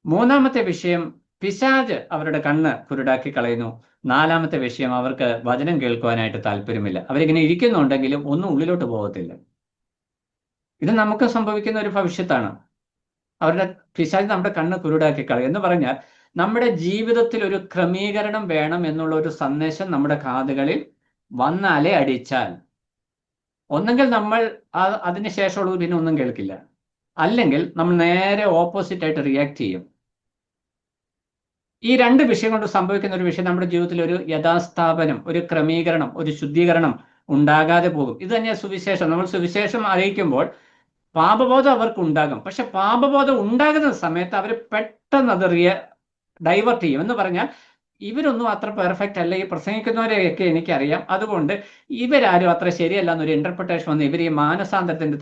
മൂന്നാമത്തെ വിഷയം, പിശാച് അവരുടെ കണ്ണ് കുരുടാക്കി കളയുന്നു. നാലാമത്തെ വിഷയം, അവർക്ക് വചനം കേൾക്കുവാനായിട്ട് താല്പര്യമില്ല. അവരിങ്ങനെ ഇരിക്കുന്നുണ്ടെങ്കിലും ഒന്നും ഉള്ളിലോട്ട് പോകത്തില്ല. ഇത് നമുക്ക് സംഭവിക്കുന്ന ഒരു ഭവിഷ്യത്താണ്. അവരുടെ പിശാച് നമ്മുടെ കണ്ണ് കുരുടാക്കി കളയും. എന്ന് പറഞ്ഞാൽ നമ്മുടെ ജീവിതത്തിൽ ഒരു ക്രമീകരണം വേണം എന്നുള്ള ഒരു സന്ദേശം നമ്മുടെ കാതുകളിൽ വന്നാലേ അടിച്ചാൽ, ഒന്നെങ്കിൽ നമ്മൾ അതിനുശേഷമുള്ളത് പിന്നെ ഒന്നും കേൾക്കില്ല, അല്ലെങ്കിൽ നമ്മൾ നേരെ ഓപ്പോസിറ്റ് ആയിട്ട് റിയാക്ട് ചെയ്യും. ഈ 2 വിഷയം കൊണ്ട് സംഭവിക്കുന്ന ഒരു വിഷയം, നമ്മുടെ ജീവിതത്തിൽ ഒരു യഥാസ്ഥാപനം, ഒരു ക്രമീകരണം, ഒരു ശുദ്ധീകരണം ഉണ്ടാകാതെ പോകും. ഇത് തന്നെയാണ് സുവിശേഷം. നമ്മൾ സുവിശേഷം അറിയിക്കുമ്പോൾ പാപബോധം അവർക്ക് ഉണ്ടാകും, പക്ഷെ പാപബോധം ഉണ്ടാകുന്ന സമയത്ത് അവർ പെട്ടെന്ന് അത് ഡൈവേർട്ട് ചെയ്യും. എന്ന് പറഞ്ഞാൽ ഇവരൊന്നും അത്ര പെർഫെക്റ്റ് അല്ല, ഈ പ്രസംഗിക്കുന്നവരെയൊക്കെ എനിക്കറിയാം, അതുകൊണ്ട് ഇവരാരും അത്ര ശരിയല്ല എന്നൊരു ഇന്റർപ്രിട്ടേഷൻ വന്ന് ഇവർ ഈ മാനസാന്തരത്തിന്റെ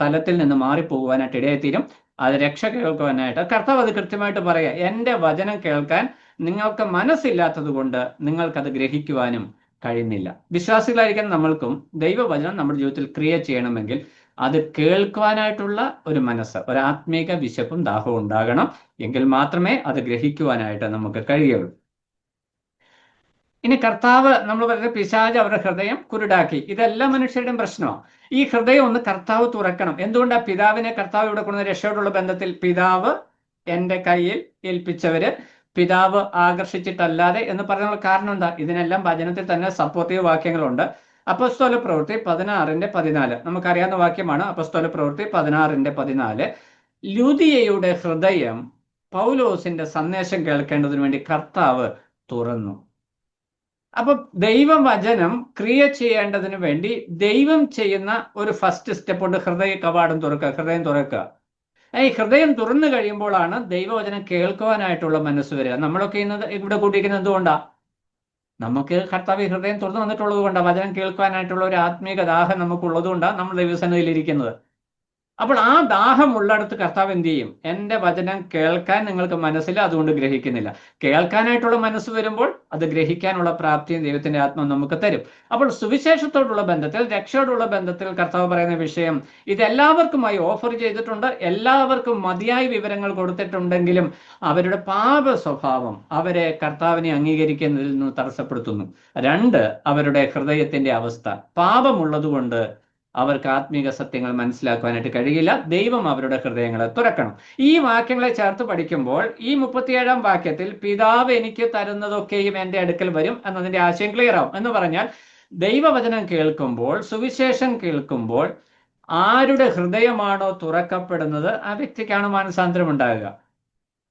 തലത്തിൽ നിന്ന് മാറിപ്പോകുവാനായിട്ട് ഇടയായിത്തീരും. അത് രക്ഷ കേൾക്കുവാനായിട്ട് കർത്താവ് അത് കൃത്യമായിട്ട് പറയുക, എൻ്റെ വചനം കേൾക്കാൻ നിങ്ങൾക്ക് മനസ്സില്ലാത്തത് കൊണ്ട് നിങ്ങൾക്കത് ഗ്രഹിക്കുവാനും കഴിയുന്നില്ല. വിശ്വാസികളായിരിക്കാൻ നമ്മൾക്കും ദൈവവചനം നമ്മുടെ ജീവിതത്തിൽ ക്രിയ ചെയ്യണമെങ്കിൽ അത് കേൾക്കുവാനായിട്ടുള്ള ഒരു മനസ്സ്, ഒരു ആത്മീക വിശപ്പും ദാഹവും ഉണ്ടാകണം. എങ്കിൽ മാത്രമേ അത് ഗ്രഹിക്കുവാനായിട്ട് നമുക്ക് കഴിയുള്ളൂ. ഇനി കർത്താവ്, നമ്മൾ പറയുന്നത് പിശാച് അവരുടെ ഹൃദയം കുരുടാക്കി. ഇതെല്ലാം മനുഷ്യരുടെയും പ്രശ്നമാണ്. ഈ ഹൃദയം ഒന്ന് കർത്താവ് തുറക്കണം. എന്തുകൊണ്ടാണ് പിതാവിനെ കർത്താവ് ഇവിടെ കൊണ്ടുവന്ന രക്ഷയോടുള്ള ബന്ധത്തിൽ? പിതാവ് എൻ്റെ കയ്യിൽ ഏൽപ്പിച്ചവര് പിതാവ് ആകർഷിച്ചിട്ടല്ലാതെ എന്ന് പറഞ്ഞ കാരണം എന്താ? ഇതിനെല്ലാം വചനത്തിൽ തന്നെ സപ്പോർട്ടീവ് വാക്യങ്ങളുണ്ട്. അപ്പസ്തോല പ്രവൃത്തി 16:14 നമുക്കറിയാവുന്ന വാക്യമാണ്. അപ്പസ്തോല പ്രവൃത്തി 16:14 ലുദിയയുടെ ഹൃദയം പൗലോസിന്റെ സന്ദേശം കേൾക്കേണ്ടതിന് വേണ്ടി കർത്താവ് തുറന്നു. അപ്പൊ ദൈവവചനം ക്രിയ ചെയ്യേണ്ടതിന് വേണ്ടി ദൈവം ചെയ്യുന്ന ഒരു ഫസ്റ്റ് സ്റ്റെപ്പ് ഉണ്ട്, ഹൃദയ കവാടം തുറക്കുക, ഹൃദയം തുറക്കുക. ഈ ഹൃദയം തുറന്നു കഴിയുമ്പോഴാണ് ദൈവവചനം കേൾക്കുവാനായിട്ടുള്ള മനസ്സ് വരിക. നമ്മളൊക്കെ ഇന്ന് ഇവിടെ കൂട്ടിയിരിക്കുന്നത് എന്തുകൊണ്ടാ? നമുക്ക് കർത്താവ് ഹൃദയം തുറന്നു വന്നിട്ടുള്ളത് കൊണ്ടാണ്, വചനം കേൾക്കാനായിട്ടുള്ള ഒരു ആത്മീക ദാഹം നമുക്കുള്ളത് കൊണ്ടാണ് നമ്മൾ ദൈവസന്നിധിയിൽ ഇരിക്കുന്നത്. അപ്പോൾ ആ ദാഹം ഉള്ളിടത്ത് കർത്താവ് എന്ത് ചെയ്യും? എൻ്റെ വചനം കേൾക്കാൻ നിങ്ങൾക്ക് മനസ്സില്ല, അതുകൊണ്ട് ഗ്രഹിക്കുന്നില്ല. കേൾക്കാനായിട്ടുള്ള മനസ്സ് വരുമ്പോൾ അത് ഗ്രഹിക്കാനുള്ള പ്രാപ്തിയും ദൈവത്തിന്റെ ആത്മാവ് നമുക്ക് തരും. അപ്പോൾ സുവിശേഷത്തോടുള്ള ബന്ധത്തിൽ, രക്ഷയോടുള്ള ബന്ധത്തിൽ കർത്താവ് പറയുന്ന വിഷയം ഇതെല്ലാവർക്കുമായി ഓഫർ ചെയ്തിട്ടുണ്ട്. എല്ലാവർക്കും മതിയായ വിവരങ്ങൾ കൊടുത്തിട്ടുണ്ടെങ്കിലും അവരുടെ പാപ സ്വഭാവം അവരെ കർത്താവിനെ അംഗീകരിക്കുന്നതിൽ നിന്ന് തടസ്സപ്പെടുത്തുന്നു. രണ്ട്, അവരുടെ ഹൃദയത്തിന്റെ അവസ്ഥ. പാപമുള്ളത് കൊണ്ട് അവർക്ക് ആത്മീക സത്യങ്ങൾ മനസ്സിലാക്കുവാനായിട്ട് കഴിയില്ല. ദൈവം അവരുടെ ഹൃദയങ്ങളെ തുറക്കണം. ഈ വാക്യങ്ങളെ ചേർത്ത് പഠിക്കുമ്പോൾ ഈ 37-ാം വാക്യത്തിൽ പിതാവ് എനിക്ക് തരുന്നതൊക്കെയും എൻ്റെ അടുക്കൽ വരും എന്നതിന്റെ ആശയം ക്ലിയർ ആവും. എന്ന് പറഞ്ഞാൽ ദൈവവചനം കേൾക്കുമ്പോൾ, സുവിശേഷം കേൾക്കുമ്പോൾ ആരുടെ ഹൃദയമാണോ തുറക്കപ്പെടുന്നത് ആ വ്യക്തിക്കാണ് മാനസാന്തരം ഉണ്ടാകുക.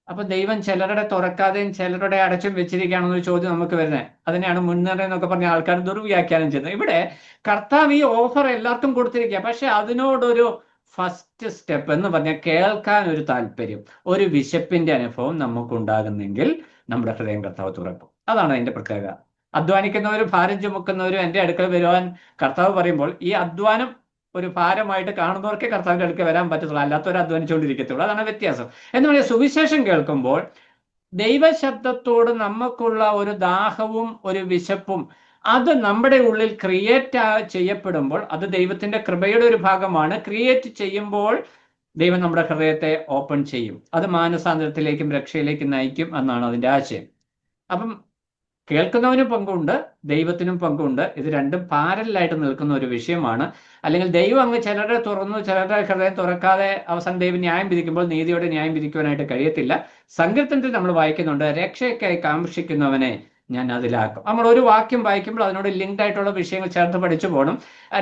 അപ്പൊ ദൈവം ചിലരുടെ തുറക്കാതെയും ചിലരുടെ അടച്ചും വെച്ചിരിക്കുകയാണെന്നൊരു ചോദ്യം നമുക്ക് വരുന്നത്. അതിനെയാണ് മുൻനിർണയം എന്നൊക്കെ പറഞ്ഞ ആൾക്കാർ ദുർവ്യാഖ്യാനം ചെയ്യുന്നത്. ഇവിടെ കർത്താവ് ഈ ഓഫർ എല്ലാവർക്കും കൊടുത്തിരിക്കുക. പക്ഷെ അതിനോടൊരു ഫസ്റ്റ് സ്റ്റെപ്പ് എന്ന് പറഞ്ഞാൽ കേൾക്കാൻ ഒരു താല്പര്യം, ഒരു വിശപ്പിന്റെ അനുഭവം നമുക്കുണ്ടാകുന്നെങ്കിൽ നമ്മുടെ ഹൃദയം കർത്താവ് തുറക്കും. അതാണ് അതിന്റെ പ്രത്യേകത. അധ്വാനിക്കുന്നവരും ഭാരം ചുമക്കുന്നവരും എൻ്റെ അടുക്കൽ വരുവാൻ കർത്താവ് പറയുമ്പോൾ ഈ അധ്വാനം ഒരു ഭാരമായിട്ട് കാണുന്നവർക്ക് കർത്താവിന്റെ അടുക്കൽ വരാൻ പറ്റത്തുള്ളൂ, അല്ലാത്തവർ അധ്വാനിച്ചുകൊണ്ടിരിക്കത്തുള്ളൂ. അതാണ് വ്യത്യാസം. എന്ന് പറഞ്ഞാൽ സുവിശേഷം കേൾക്കുമ്പോൾ ദൈവശബ്ദത്തോട് നമുക്കുള്ള ഒരു ദാഹവും ഒരു വിശപ്പും അത് നമ്മുടെ ഉള്ളിൽ ക്രിയേറ്റ് ചെയ്യപ്പെടുമ്പോൾ അത് ദൈവത്തിന്റെ കൃപയുടെ ഒരു ഭാഗമാണ്. ക്രിയേറ്റ് ചെയ്യുമ്പോൾ ദൈവം നമ്മുടെ ഹൃദയത്തെ ഓപ്പൺ ചെയ്യും. അത് മാനസാന്തരത്തിലേക്കും രക്ഷയിലേക്കും നയിക്കും എന്നാണ് അതിന്റെ ആശയം. അപ്പം കേൾക്കുന്നവനും പങ്കുണ്ട്, ദൈവത്തിനും പങ്കുണ്ട്. ഇത് രണ്ടും പാരലായിട്ട് നിൽക്കുന്ന ഒരു വിഷയമാണ്. അല്ലെങ്കിൽ ദൈവം അങ്ങ് ചിലരെ തുറന്നു, ചിലരുടെ ഹൃദയം തുറക്കാതെ അവസാനം ദൈവം ന്യായം വിധിക്കുമ്പോൾ നീതിയോടെ ന്യായം വിധിക്കുവാനായിട്ട് കഴിയത്തില്ല. സങ്കീർത്തനത്തിൽ നമ്മൾ വായിക്കുന്നുണ്ട്, രക്ഷയ്ക്കായി കാംക്ഷിക്കുന്നവനെ ഞാൻ അതിലാക്കും. നമ്മൾ ഒരു വാക്യം വായിക്കുമ്പോൾ അതിനോട് ലിങ്ക്ഡ് ആയിട്ടുള്ള വിഷയങ്ങൾ ചേർത്ത് പഠിച്ചു പോകണം.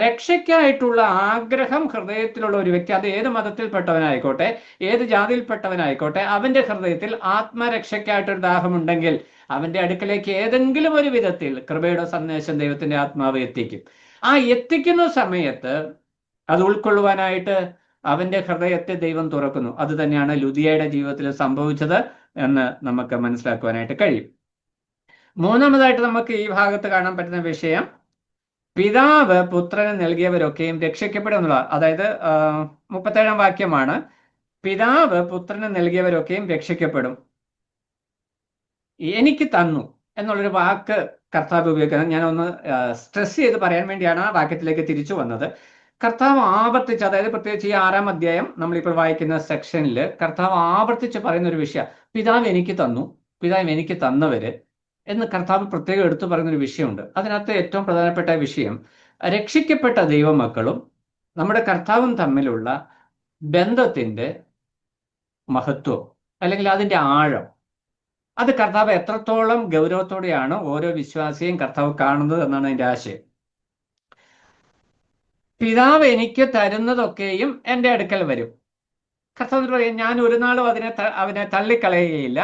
രക്ഷയ്ക്കായിട്ടുള്ള ആഗ്രഹം ഹൃദയത്തിലുള്ള ഒരു വ്യക്തി, അത് ഏത് മതത്തിൽപ്പെട്ടവനായിക്കോട്ടെ, ഏത് ജാതിയിൽപ്പെട്ടവനായിക്കോട്ടെ, അവന്റെ ഹൃദയത്തിൽ ആത്മരക്ഷയ്ക്കായിട്ടൊരു ദാഹമുണ്ടെങ്കിൽ അവന്റെ അടുക്കലേക്ക് ഏതെങ്കിലും ഒരു വിധത്തിൽ കൃപയുടെ സന്ദേശം ദൈവത്തിന്റെ ആത്മാവ് എത്തിക്കും. ആ എത്തിക്കുന്ന സമയത്ത് അത് ഉൾക്കൊള്ളുവാനായിട്ട് അവന്റെ ഹൃദയത്തെ ദൈവം തുറക്കുന്നു. അത് തന്നെയാണ് ലുദിയയുടെ ജീവിതത്തിൽ സംഭവിച്ചത് എന്ന് നമുക്ക് മനസ്സിലാക്കുവാനായിട്ട് കഴിയും. മൂന്നാമതായിട്ട് നമുക്ക് ഈ ഭാഗത്ത് കാണാൻ പറ്റുന്ന വിഷയം, പിതാവ് പുത്രന് നൽകിയവരൊക്കെയും രക്ഷിക്കപ്പെടും എന്നുള്ളത്. അതായത് 37-ാം വാക്യമാണ്, പിതാവ് പുത്രന് നൽകിയവരൊക്കെയും രക്ഷിക്കപ്പെടും. എനിക്ക് തന്നു എന്നുള്ളൊരു വാക്ക് കർത്താവ് ഉപയോഗിക്കുന്നത് ഞാൻ ഒന്ന് സ്ട്രെസ് ചെയ്ത് പറയാൻ വേണ്ടിയാണ് ആ വാക്യത്തിലേക്ക് തിരിച്ചു വന്നത്. കർത്താവ് ആവർത്തിച്ച്, അതായത് പ്രത്യേകിച്ച് ഈ 6-ാം അധ്യായം നമ്മളിപ്പോൾ വായിക്കുന്ന സെക്ഷനിൽ കർത്താവ് ആവർത്തിച്ച് പറയുന്ന ഒരു വിഷയം, പിതാവ് എനിക്ക് തന്നു, പിതാവ് എനിക്ക് തന്നവര് എന്ന് കർത്താവ് പ്രത്യേകം എടുത്തു പറയുന്നൊരു വിഷയമുണ്ട്. അതിനകത്ത് ഏറ്റവും പ്രധാനപ്പെട്ട വിഷയം രക്ഷിക്കപ്പെട്ട ദൈവമക്കളും നമ്മുടെ കർത്താവും തമ്മിലുള്ള ബന്ധത്തിന്റെ മഹത്വം അല്ലെങ്കിൽ അതിന്റെ ആഴം, അത് കർത്താവ് എത്രത്തോളം ഗൗരവത്തോടെയാണ് ഓരോ വിശ്വാസിയും കർത്താവ് കാണുന്നത് എന്നാണ് അതിന്റെ ആശയം. പിതാവ് എനിക്ക് തരുന്നതൊക്കെയും എൻ്റെ അടുക്കൽ വരും. കർത്താവ് പറയും, ഞാൻ ഒരു നാളും അവനെ തള്ളിക്കളയുകയില്ല.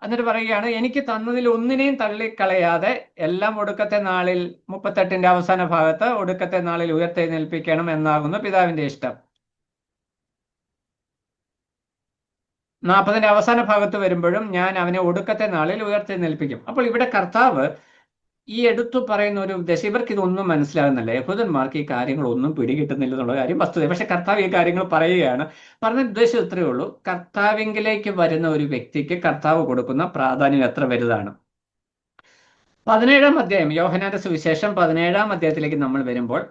എന്നിട്ട് പറയുകയാണ്, എനിക്ക് തന്നതിൽ ഒന്നിനെയും തള്ളിക്കളയാതെ എല്ലാം ഒടുക്കത്തെ നാളിൽ, 38-ന്റെ അവസാന ഭാഗത്ത്, ഒടുക്കത്തെ നാളിൽ ഉയർത്തെഴുന്നേൽപ്പിക്കണം എന്നാകുന്നു പിതാവിന്റെ ഇഷ്ടം. 40-ന്റെ അവസാന ഭാഗത്ത് വരുമ്പോഴും ഞാൻ അവനെ ഒടുക്കത്തെ നാളിൽ ഉയർത്തെഴുന്നേൽപ്പിക്കും. അപ്പോൾ ഇവിടെ കർത്താവ് ഈ എടുത്തു പറയുന്ന ഒരു ഉദ്ദേശം, ഇവർക്ക് ഇതൊന്നും മനസ്സിലാകുന്നില്ല, യഹൂദന്മാർക്ക് ഈ കാര്യങ്ങളൊന്നും പിടികിട്ടുന്നില്ല എന്നുള്ള കാര്യം വസ്തുത. പക്ഷെ കർത്താവ് ഈ കാര്യങ്ങൾ പറയുകയാണ്. പറഞ്ഞ ഉദ്ദേശം ഇത്രയേ ഉള്ളൂ, കർത്താവിങ്കിലേക്ക് വരുന്ന ഒരു വ്യക്തിക്ക് കർത്താവ് കൊടുക്കുന്ന പ്രാധാന്യം എത്ര വലുതാണ്. 17-ാം അധ്യായം, യോഹന്നാന്റെ സുവിശേഷം 17-ാം അധ്യായത്തിലേക്ക് നമ്മൾ വരുമ്പോൾ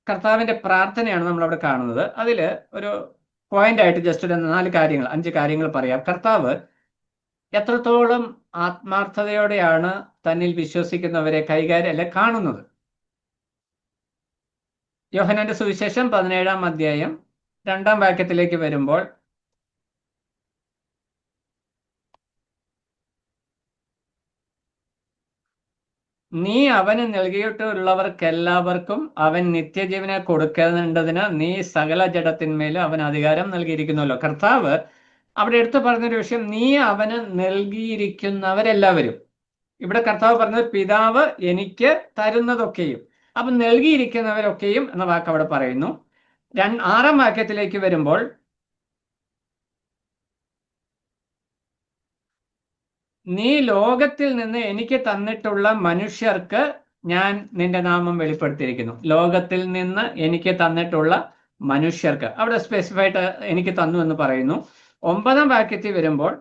കർത്താവിന്റെ പ്രാർത്ഥനയാണ് നമ്മൾ അവിടെ കാണുന്നത്. അതിൽ ഒരു പോയിന്റ് ആയിട്ട് ജസ്റ്റ് ഒരു 5 കാര്യങ്ങൾ പറയാം. കർത്താവ് എത്രത്തോളം ആത്മാർത്ഥതയോടെയാണ് തന്നിൽ വിശ്വസിക്കുന്നവരെ കാണുന്നത്. യോഹന്നാന്റെ സുവിശേഷം 17-ാം അധ്യായം 2-ാം വാക്യത്തിലേക്ക് വരുമ്പോൾ, നീ അവന് നൽകിയിട്ടുള്ളവർക്കെല്ലാവർക്കും അവൻ നിത്യജീവനെ കൊടുക്കേണ്ടതിന് നീ സകല ജഡത്തിന്മേലും അവൻ അധികാരം നൽകിയിരിക്കുന്നല്ലോ. കർത്താവ് അവിടെ എടുത്തു പറഞ്ഞൊരു വിഷയം, നീ അവന് നൽകിയിരിക്കുന്നവരെല്ലാവരും. ഇവിടെ കർത്താവ് പറഞ്ഞത് പിതാവ് എനിക്ക് തരുന്നതൊക്കെയും, അപ്പൊ നൽകിയിരിക്കുന്നവരൊക്കെയും എന്ന വാക്ക് അവിടെ പറയുന്നു. 6-ാം വാക്യത്തിലേക്ക് വരുമ്പോൾ, നീ ലോകത്തിൽ നിന്ന് എനിക്ക് തന്നിട്ടുള്ള മനുഷ്യർക്ക് ഞാൻ നിന്റെ നാമം വെളിപ്പെടുത്തിയിരിക്കുന്നു. ലോകത്തിൽ നിന്ന് എനിക്ക് തന്നിട്ടുള്ള മനുഷ്യർക്ക്, അവിടെ സ്പെസിഫൈഡ് എനിക്ക് തന്നു എന്ന് പറയുന്നു. 9-ാം വാക്യത്തിൽ വരുമ്പോൾ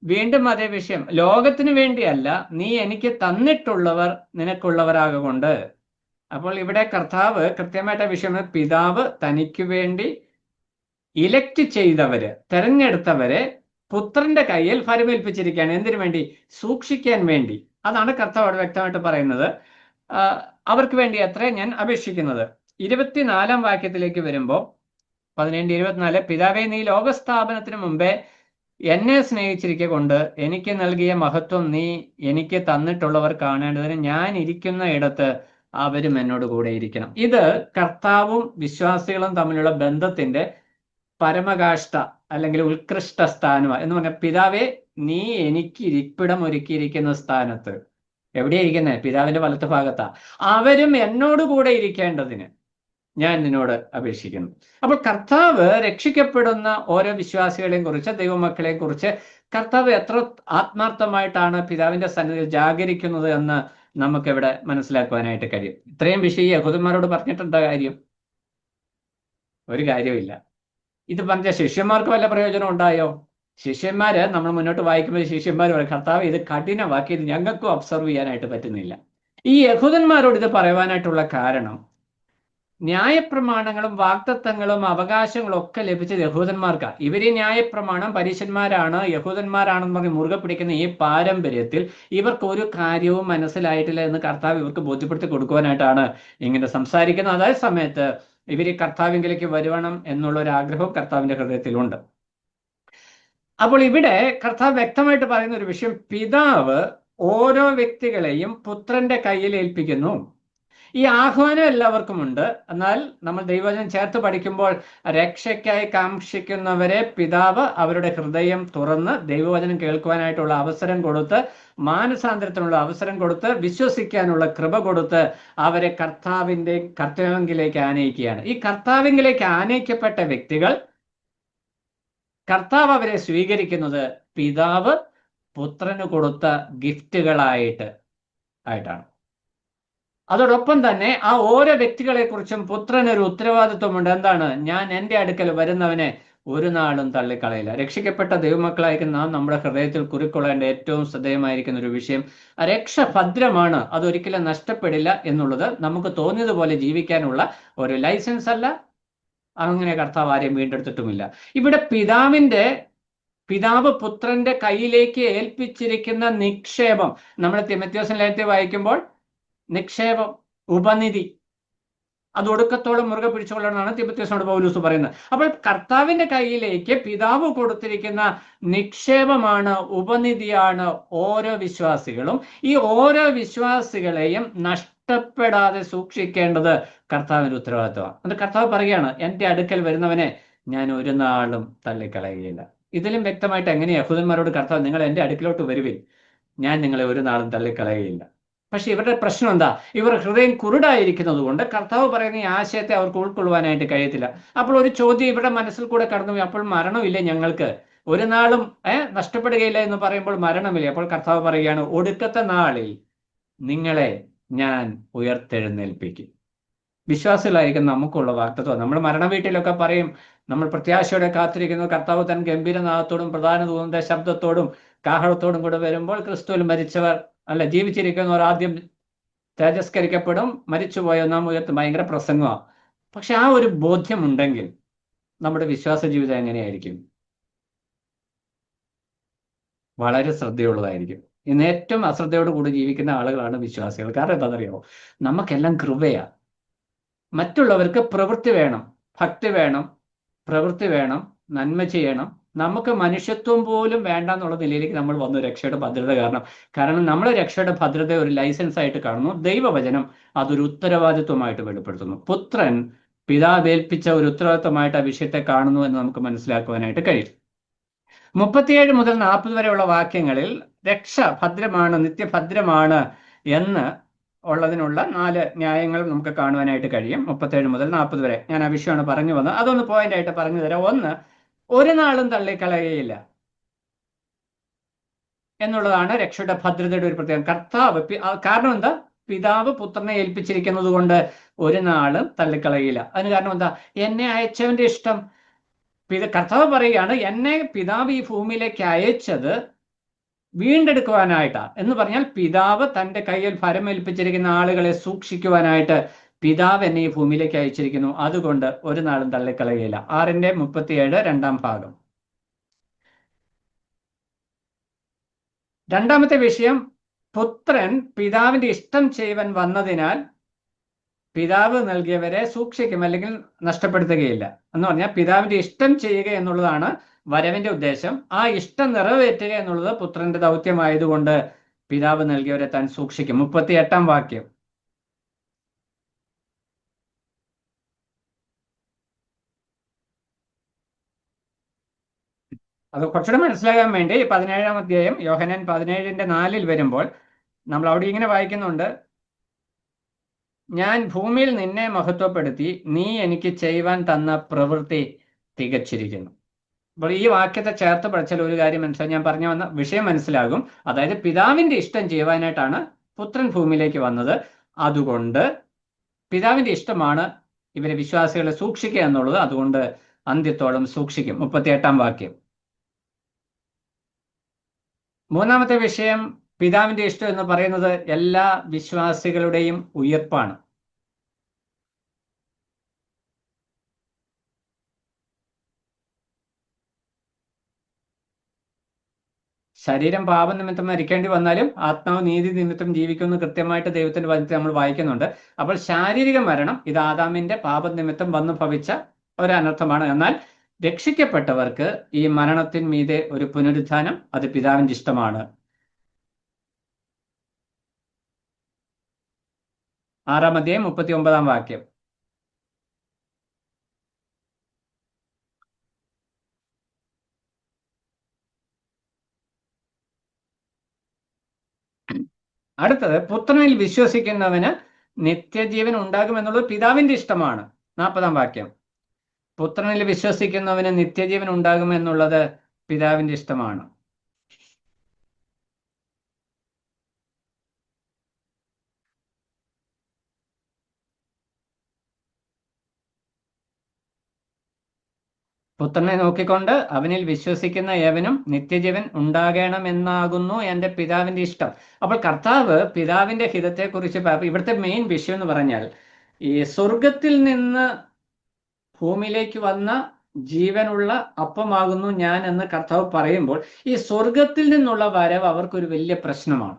വീണ്ടും അതേ വിഷയം, ലോകത്തിന് വേണ്ടിയല്ല, നീ എനിക്ക് തന്നിട്ടുള്ളവർ നിനക്കുള്ളവരാകൊണ്ട്. അപ്പോൾ ഇവിടെ കർത്താവ് കൃത്യമായിട്ട് വിഷയം, പിതാവ് തനിക്ക് വേണ്ടി ഇലക്ട് ചെയ്തവര്, തെരഞ്ഞെടുത്തവരെ പുത്രന്റെ കയ്യിൽ ഫലമേൽപ്പിച്ചിരിക്കുകയാണ്. എന്തിനു വേണ്ടി? സൂക്ഷിക്കാൻ വേണ്ടി. അതാണ് കർത്താവ് അവിടെ വ്യക്തമായിട്ട് പറയുന്നത്. അവർക്ക് വേണ്ടി അത്രേ ഞാൻ അപേക്ഷിക്കുന്നത്. 24-ാം വാക്യത്തിലേക്ക് വരുമ്പോൾ 17-24, പിതാവേ, നീ ലോകസ്ഥാപനത്തിന് മുമ്പേ എന്നെ സ്നേഹിച്ചിരിക്കെ കൊണ്ട് എനിക്ക് നൽകിയ മഹത്വം നീ എനിക്ക് തന്നിട്ടുള്ളവർ കാണേണ്ടതിന് ഞാൻ ഇരിക്കുന്ന ഇടത്ത് അവരും എന്നോട് കൂടെ ഇരിക്കണം. ഇത് കർത്താവും വിശ്വാസികളും തമ്മിലുള്ള ബന്ധത്തിന്റെ പരമകാഷ്ഠ അല്ലെങ്കിൽ ഉത്കൃഷ്ട സ്ഥാനമാണ് എന്ന് പറഞ്ഞാൽ, പിതാവേ, നീ എനിക്ക് ഇരിപ്പിടം ഒരുക്കിയിരിക്കുന്ന സ്ഥാനത്ത്, എവിടെയാ ഇരിക്കുന്നത്? പിതാവിന്റെ വലത്ത് ഭാഗത്താ. അവരും എന്നോട് കൂടെ ഇരിക്കേണ്ടതിന് ഞാൻ നിന്നോട് അപേക്ഷിക്കുന്നു. അപ്പോൾ കർത്താവ് രക്ഷിക്കപ്പെടുന്ന ഓരോ വിശ്വാസികളെയും കുറിച്ച്, ദൈവമക്കളെയും കുറിച്ച് കർത്താവ് എത്ര ആത്മാർത്ഥമായിട്ടാണ് പിതാവിന്റെ സന്നിധിയിൽ ജാഗരിക്കുന്നത് എന്ന് നമുക്കിവിടെ മനസ്സിലാക്കുവാനായിട്ട് കഴിയും. ഇത്രയും വിഷയം യഹൂദന്മാരോട് പറഞ്ഞിട്ടെന്താ കാര്യം? ഒരു കാര്യമില്ല. ഇത് പറഞ്ഞ ശിഷ്യന്മാർക്ക് വല്ല പ്രയോജനം ഉണ്ടായോ? ശിഷ്യന്മാര്, നമ്മൾ മുന്നോട്ട് വായിക്കുമ്പോൾ ശിഷ്യന്മാർ പറയും, കർത്താവ് ഇത് കഠിനമാക്കി, ഇത് ഞങ്ങൾക്കും ഒബ്സർവ് ചെയ്യാനായിട്ട് പറ്റുന്നില്ല. ഈ യഹൂദന്മാരോട് ഇത് പറയുവാനായിട്ടുള്ള കാരണം, ന്യായപ്രമാണങ്ങളും വാഗ്ദത്തങ്ങളും അവകാശങ്ങളും ഒക്കെ ലഭിച്ചത് യഹൂദന്മാർക്കാണ്. ഇവര് ന്യായപ്രമാണം, പരീശന്മാരാണ്, യഹൂദന്മാരാണെന്ന് പറഞ്ഞ് മുറുകെ പിടിക്കുന്ന ഈ പാരമ്പര്യത്തിൽ ഇവർക്ക് ഒരു കാര്യവും മനസ്സിലായിട്ടില്ല എന്ന് കർത്താവ് ഇവർക്ക് ബോധ്യപ്പെടുത്തി കൊടുക്കുവാനായിട്ടാണ് ഇങ്ങനെ സംസാരിക്കുന്നത്. അതേ സമയത്ത് ഇവര് കർത്താവിങ്കിലേക്ക് വരുവണം എന്നുള്ള ഒരു ആഗ്രഹവും കർത്താവിന്റെ ഹൃദയത്തിലുണ്ട്. അപ്പോൾ ഇവിടെ കർത്താവ് വ്യക്തമായിട്ട് പറയുന്ന ഒരു വിഷയം, പിതാവ് ഓരോ വ്യക്തികളെയും പുത്രന്റെ കയ്യിൽ ഏൽപ്പിക്കുന്നു. ഈ ആഹ്വാനം എല്ലാവർക്കും ഉണ്ട്. എന്നാൽ നമ്മൾ ദൈവവചനം ചേർത്ത് പഠിക്കുമ്പോൾ രക്ഷയ്ക്കായി കാക്ഷിക്കുന്നവരെ പിതാവ് അവരുടെ ഹൃദയം തുറന്ന് ദൈവവചനം കേൾക്കുവാനായിട്ടുള്ള അവസരം കൊടുത്ത്, മാനസാന്തരത്തിനുള്ള അവസരം കൊടുത്ത്, വിശ്വസിക്കാനുള്ള കൃപ കൊടുത്ത് അവരെ കർത്താവിന്റെ കർത്തവ്യത്തിലേക്ക് ആനയിക്കുകയാണ്. ഈ കർത്താവിലേക്ക് ആനയിക്കപ്പെട്ട വ്യക്തികൾ, കർത്താവ് അവരെ സ്വീകരിക്കുന്നത് പിതാവ് പുത്രന് കൊടുത്ത ഗിഫ്റ്റുകളായിട്ടാണ്. അതോടൊപ്പം തന്നെ ആ ഓരോ വ്യക്തികളെ കുറിച്ചും പുത്രനൊരു ഉത്തരവാദിത്വമുണ്ട്. എന്താണ്? ഞാൻ എൻ്റെ അടുക്കൽ വരുന്നവനെ ഒരു നാളും തള്ളിക്കളയില്ല. രക്ഷിക്കപ്പെട്ട ദൈവമക്കളായിരിക്കുന്ന നാം നമ്മുടെ ഹൃദയത്തിൽ കുറിക്കൊള്ളേണ്ട ഏറ്റവും ശ്രദ്ധേയമായിരിക്കുന്ന ഒരു വിഷയം, രക്ഷ ഭദ്രമാണ്, അതൊരിക്കലും നഷ്ടപ്പെടില്ല എന്നുള്ളത്. നമുക്ക് തോന്നിയതുപോലെ ജീവിക്കാനുള്ള ഒരു ലൈസൻസ് അല്ല. അങ്ങനെ കർത്താവ് ആരെയും വീണ്ടെടുത്തിട്ടുമില്ല. ഇവിടെ പിതാവ് പുത്രന്റെ കയ്യിലേക്ക് ഏൽപ്പിച്ചിരിക്കുന്ന നിക്ഷേപം, നമ്മൾ തിമോഥെയോസ് ലേഖനത്തിൽ വായിക്കുമ്പോൾ നിക്ഷേപം, ഉപനിധി, അത് ഒടുക്കത്തോളം മുറുകെ പിടിച്ചുകൊള്ളണമെന്നാണ് തിമോഥെയോസിനോട് പൗലോസ് പറയുന്നത്. അപ്പോൾ കർത്താവിന്റെ കയ്യിലേക്ക് പിതാവ് കൊടുത്തിരിക്കുന്ന നിക്ഷേപമാണ്, ഉപനിധിയാണ് ഓരോ വിശ്വാസികളും. ഈ ഓരോ വിശ്വാസികളെയും നഷ്ടപ്പെടാതെ സൂക്ഷിക്കേണ്ടത് കർത്താവിന്റെ ഉത്തരവാദിത്വമാണ്. അത് കർത്താവ് പറയുകയാണ്, എൻ്റെ അടുക്കൽ വരുന്നവനെ ഞാൻ ഒരു നാളും തള്ളിക്കളയുകയില്ല. ഇതിലും വ്യക്തമായിട്ട് എങ്ങനെ യഹൂദന്മാരോട് കർത്താവ്, നിങ്ങൾ എൻ്റെ അടുക്കിലോട്ട് വരുവിൻ, ഞാൻ നിങ്ങളെ ഒരു നാളും തള്ളിക്കളയുകയില്ല. പക്ഷെ ഇവരുടെ പ്രശ്നം എന്താ? ഇവർ ഹൃദയം കുരുടായിരിക്കുന്നത് കൊണ്ട് കർത്താവ് പറയുന്ന ഈ ആശയത്തെ അവർക്ക് ഉൾക്കൊള്ളുവാനായിട്ട് കഴിയത്തില്ല. അപ്പോൾ ഒരു ചോദ്യം ഇവരുടെ മനസ്സിൽ കൂടെ കടന്നു, അപ്പോൾ മരണമില്ലേ ഞങ്ങൾക്ക്? ഒരു നാളും നഷ്ടപ്പെടുകയില്ല എന്ന് പറയുമ്പോൾ മരണമില്ല. അപ്പോൾ കർത്താവ് പറയുകയാണ്, ഒടുക്കത്തെ നാളിൽ നിങ്ങളെ ഞാൻ ഉയർത്തെഴുന്നേൽപ്പിക്കും. വിശ്വാസികളായിരിക്കും നമുക്കുള്ള വാഗ്ദത്വം. നമ്മൾ മരണ വീട്ടിലൊക്കെ പറയും, നമ്മൾ പ്രത്യാശയോടെ കാത്തിരിക്കുന്നു, കർത്താവ് തൻ ഗംഭീരനാഥത്തോടും പ്രധാന ദൂതന്റെ ശബ്ദത്തോടും കാഹളത്തോടും കൂടെ വരുമ്പോൾ ക്രിസ്തുവിൽ മരിച്ചവർ അല്ല ജീവിച്ചിരിക്കുന്നവർ ആദ്യം തേജസ്കരിക്കപ്പെടും, മരിച്ചുപോയ നാം ഉയർത്തും. ഭയങ്കര പ്രസംഗമാണ്. പക്ഷെ ആ ഒരു ബോധ്യമുണ്ടെങ്കിൽ നമ്മുടെ വിശ്വാസ ജീവിതം എങ്ങനെയായിരിക്കും? വളരെ ശ്രദ്ധയുള്ളതായിരിക്കും. ഇന്ന് ഏറ്റവും അശ്രദ്ധയോട് കൂടി ജീവിക്കുന്ന ആളുകളാണ് വിശ്വാസികൾ. കാരണം എന്താണെന്നറിയാമോ? നമുക്കെല്ലാം കൃപയാ. മറ്റുള്ളവർക്ക് പ്രവൃത്തി വേണം, ഭക്തി വേണം, പ്രവൃത്തി വേണം, നന്മ ചെയ്യണം. നമുക്ക് മനുഷ്യത്വം പോലും വേണ്ട എന്നുള്ള നിലയിലേക്ക് നമ്മൾ വന്നു, രക്ഷയുടെ ഭദ്രത കാരണം നമ്മൾ രക്ഷയുടെ ഭദ്രത ഒരു ലൈസൻസ് ആയിട്ട് കാണുന്നു. ദൈവവചനം അതൊരു ഉത്തരവാദിത്വമായിട്ട് വെളിപ്പെടുത്തുന്നു. പുത്രൻ പിതാവേൽപ്പിച്ച ഒരു ഉത്തരവാദിത്വമായിട്ട് ആ വിഷയത്തെ കാണുന്നു എന്ന് നമുക്ക് മനസ്സിലാക്കുവാനായിട്ട് കഴിയും. 37 മുതൽ 40 വരെയുള്ള വാക്യങ്ങളിൽ രക്ഷ ഭദ്രമാണ്, നിത്യഭദ്രമാണ് എന്ന് ഉള്ളതിനുള്ള 4 ന്യായങ്ങൾ നമുക്ക് കാണുവാനായിട്ട് കഴിയും. 37 മുതൽ 40 വരെ ഞാൻ ആ വിഷയമാണ് പറഞ്ഞു വന്നത്. അതൊന്ന് പോയിന്റ് ആയിട്ട് പറഞ്ഞു തരാം. ഒന്ന്, ഒരു നാളും തള്ളിക്കളയുകയില്ല. എന്നുള്ളതാണ് രക്ഷയുടെ ഭദ്രതയുടെ ഒരു പ്രത്യേകം. കർത്താവ് കാരണം എന്താ? പിതാവ് പുത്രനെ ഏൽപ്പിച്ചിരിക്കുന്നത് കൊണ്ട് ഒരു നാളും തള്ളിക്കളയില്ല. അതിന് കാരണം എന്താ? എന്നെ അയച്ചവന്റെ ഇഷ്ടം. കർത്താവ് പറയുകയാണ്, എന്നെ പിതാവ് ഈ ഭൂമിയിലേക്ക് അയച്ചത് വീണ്ടെടുക്കുവാനായിട്ടാ. എന്ന് പറഞ്ഞാൽ പിതാവ് തൻ്റെ കയ്യിൽ ഫലമേൽപ്പിച്ചിരിക്കുന്ന ആളുകളെ സൂക്ഷിക്കുവാനായിട്ട് പിതാവ് എന്നെ ഈ ഭൂമിയിലേക്ക് അയച്ചിരിക്കുന്നു. അതുകൊണ്ട് ഒരു നാളും തള്ളിക്കളയുകയില്ല. 6:37 രണ്ടാം ഭാഗം. രണ്ടാമത്തെ വിഷയം, പുത്രൻ പിതാവിന്റെ ഇഷ്ടം ചെയ്യുവാൻ വന്നതിനാൽ പിതാവ് നൽകിയവരെ സൂക്ഷിക്കും, അല്ലെങ്കിൽ നഷ്ടപ്പെടുത്തുകയില്ല. എന്ന് പറഞ്ഞാൽ പിതാവിന്റെ ഇഷ്ടം ചെയ്യുക എന്നുള്ളതാണ് വരവിന്റെ ഉദ്ദേശം. ആ ഇഷ്ടം നിറവേറ്റുക എന്നുള്ളത് പുത്രന്റെ ദൗത്യമായതുകൊണ്ട് പിതാവ് നൽകിയവരെ താൻ സൂക്ഷിക്കും. 38-ാം വാക്യം. അത് കുറച്ചുകൂടെ മനസ്സിലാകാൻ വേണ്ടി 17-ാം അധ്യായം യോഹന്നാൻ 17:4 വരുമ്പോൾ നമ്മൾ അവിടെ ഇങ്ങനെ വായിക്കുന്നുണ്ട്, ഞാൻ ഭൂമിയിൽ നിന്നെ മഹത്വപ്പെടുത്തി, നീ എനിക്ക് ചെയ്യുവാൻ തന്ന പ്രവൃത്തി തികച്ചിരിക്കുന്നു. അപ്പോൾ ഈ വാക്യത്തെ ചേർത്ത് പഠിച്ചാൽ ഒരു കാര്യം മനസ്സിലാകും, ഞാൻ പറഞ്ഞു വന്ന വിഷയം മനസ്സിലാകും. അതായത് പിതാവിന്റെ ഇഷ്ടം ചെയ്യുവാനായിട്ടാണ് പുത്രൻ ഭൂമിയിലേക്ക് വന്നത്. അതുകൊണ്ട് പിതാവിന്റെ ഇഷ്ടമാണ് ഇവരെ വിശ്വാസികളെ സൂക്ഷിക്കുക എന്നുള്ളത്. അതുകൊണ്ട് അന്ത്യത്തോളം സൂക്ഷിക്കും. 38-ാം വാക്യം. മൂന്നാമത്തെ വിഷയം, പിതാവിന്റെ ഇഷ്ടം എന്ന് പറയുന്നത് എല്ലാ വിശ്വാസികളുടെയും ഉയർപ്പാണ്. ശരീരം പാപനിമിത്തം മരിക്കേണ്ടി വന്നാലും ആത്മാവ് നീതി നിമിത്തം ജീവിക്കുമെന്ന് കൃത്യമായിട്ട് ദൈവത്തിന്റെ വചനത്തിൽ നമ്മൾ വായിക്കുന്നുണ്ട്. അപ്പോൾ ശാരീരിക മരണം ഇത് ആദാമിന്റെ പാപനിമിത്തം വന്നു ഭവിച്ച ഒരനർത്ഥമാണ്. എന്നാൽ രക്ഷിക്കപ്പെട്ടവർക്ക് ഈ മരണത്തിന്മീതെ ഒരു പുനരുത്ഥാനം, അത് പിതാവിന്റെ ഇഷ്ടമാണ്. 6-ാം അധ്യായം 39-ാം വാക്യം. അടുത്തത്, പുത്രനിൽ വിശ്വസിക്കുന്നവന് നിത്യജീവൻ ഉണ്ടാകുമെന്നുള്ളത് പിതാവിന്റെ ഇഷ്ടമാണ്. 40-ാം വാക്യം. പുത്രനിൽ വിശ്വസിക്കുന്നവന് നിത്യജീവൻ ഉണ്ടാകുമെന്നുള്ളത് പിതാവിന്റെ ഇഷ്ടമാണ്. പുത്രനെ നോക്കിക്കൊണ്ട് അവനിൽ വിശ്വസിക്കുന്ന ഏവനും നിത്യജീവൻ ഉണ്ടാകണമെന്നാകുന്നു എൻ്റെ പിതാവിന്റെ ഇഷ്ടം. അപ്പോൾ കർത്താവ് പിതാവിന്റെ ഹിതത്തെക്കുറിച്ച് ഇവിടുത്തെ മെയിൻ വിഷയം എന്ന് പറഞ്ഞാൽ, ഈ സ്വർഗത്തിൽ നിന്ന് ഭൂമിയിലേക്ക് വന്ന ജീവനുള്ള അപ്പമാകുന്നു ഞാൻ എന്ന് കർത്താവ് പറയുമ്പോൾ ഈ സ്വർഗത്തിൽ നിന്നുള്ള വരവ് അവർക്കൊരു വലിയ പ്രശ്നമാണ്.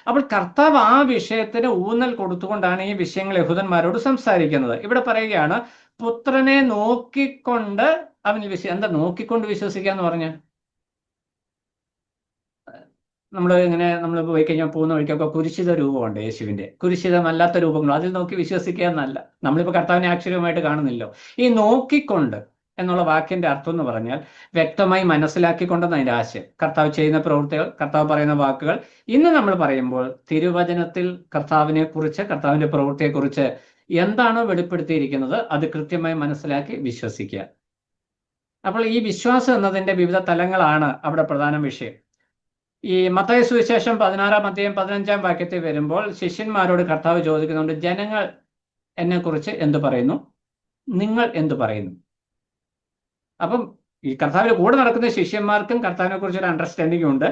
അപ്പോൾ കർത്താവ് ആ വിഷയത്തിന് ഊന്നൽ കൊടുത്തുകൊണ്ടാണ് ഈ വിഷയങ്ങൾ യഹൂദന്മാരോട് സംസാരിക്കുന്നത്. ഇവിടെ പറയുകയാണ്, പുത്രനെ നോക്കിക്കൊണ്ട് അവനിൽ എന്താ നോക്കിക്കൊണ്ട് വിശ്വസിക്കുക എന്ന് പറഞ്ഞാൽ, നമ്മൾ പോയി കഴിഞ്ഞാൽ പോകുന്ന വഴിക്കൊക്കെ കുരിശിത രൂപമുണ്ട് യേശുവിന്റെ. കുരിശിതമല്ലാത്ത രൂപങ്ങൾ അതിൽ നോക്കി വിശ്വസിക്കുക എന്നല്ല. നമ്മളിപ്പോൾ കർത്താവിനെ അക്ഷരമായിട്ട് കാണുന്നില്ലോ. ഈ നോക്കിക്കൊണ്ട് എന്നുള്ള വാക്കിന്റെ അർത്ഥം എന്ന് പറഞ്ഞാൽ വ്യക്തമായി മനസ്സിലാക്കിക്കൊണ്ടെന്ന് അതിന്റെ ആശയം. കർത്താവ് ചെയ്യുന്ന പ്രവൃത്തികൾ, കർത്താവ് പറയുന്ന വാക്കുകൾ. ഇന്ന് നമ്മൾ പറയുമ്പോൾ തിരുവചനത്തിൽ കർത്താവിനെ കുറിച്ച്, കർത്താവിന്റെ പ്രവൃത്തിയെക്കുറിച്ച് എന്താണോ വെളിപ്പെടുത്തിയിരിക്കുന്നത് അത് കൃത്യമായി മനസ്സിലാക്കി വിശ്വസിക്കുക. അപ്പോൾ ഈ വിശ്വാസം എന്നതിന്റെ വിവിധ തലങ്ങളാണ് അവിടെ പ്രധാന വിഷയം. ഈ മത്തായി സുവിശേഷം 16-ാം അധ്യായം 15-ാം വാക്യത്തിൽ വരുമ്പോൾ ശിഷ്യന്മാരോട് കർത്താവ് ചോദിക്കുന്നുണ്ട്, ജനങ്ങൾ എന്നെക്കുറിച്ച് എന്തു പറയുന്നു, നിങ്ങൾ എന്തു പറയുന്നു? അപ്പം ഈ കർത്താവിന്റെ കൂടെ നടക്കുന്ന ശിഷ്യന്മാർക്കും കർത്താവിനെ കുറിച്ച് ഒരു അണ്ടർസ്റ്റാൻഡിംഗ് ഉണ്ട്.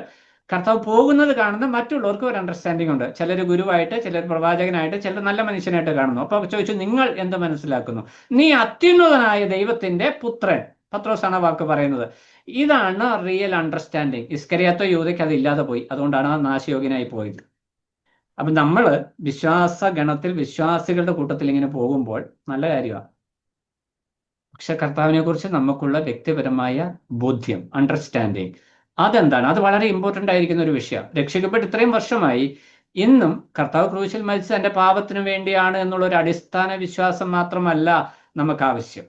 കർത്താവ് പോകുന്നത് കാണുന്ന മറ്റുള്ളവർക്കും ഒരു അണ്ടർസ്റ്റാൻഡിംഗ് ഉണ്ട്. ചിലർ ഗുരുവായിട്ട്, ചിലർ പ്രവാചകനായിട്ട്, ചിലർ നല്ല മനുഷ്യനായിട്ട് കാണുന്നു. അപ്പൊ ചോദിച്ചു, നിങ്ങൾ എന്ത് മനസ്സിലാക്കുന്നു? നീ അത്യുന്നതനായ ദൈവത്തിന്റെ പുത്രൻ. പത്രോസാണ് വാക്ക് പറയുന്നത്. ഇതാണ് റിയൽ അണ്ടർസ്റ്റാൻഡിങ്. ഇസ്കരിയാത്തോ യൂദയ്ക്ക് അതില്ലാതെ പോയി, അതുകൊണ്ടാണ് ആ നാശയോഗ്യനായി പോയത്. അപ്പൊ നമ്മൾ വിശ്വാസ ഗണത്തിൽ, വിശ്വാസികളുടെ കൂട്ടത്തിൽ ഇങ്ങനെ പോകുമ്പോൾ നല്ല കാര്യമാണ്. പക്ഷെ കർത്താവിനെ കുറിച്ച് നമുക്കുള്ള വ്യക്തിപരമായ ബോധ്യം, അണ്ടർസ്റ്റാൻഡിങ്, അതെന്താണ്? അത് വളരെ ഇമ്പോർട്ടൻ്റ് ആയിരിക്കുന്ന ഒരു വിഷയം. രക്ഷിക്കപ്പെട്ട് ഇത്രയും വർഷമായി ഇന്നും കർത്താവ് ക്രൂശിൽ മരിച്ചത് എൻ്റെ പാപത്തിനു വേണ്ടിയാണ് എന്നുള്ള ഒരു അടിസ്ഥാന വിശ്വാസം മാത്രമല്ല നമുക്ക് ആവശ്യം.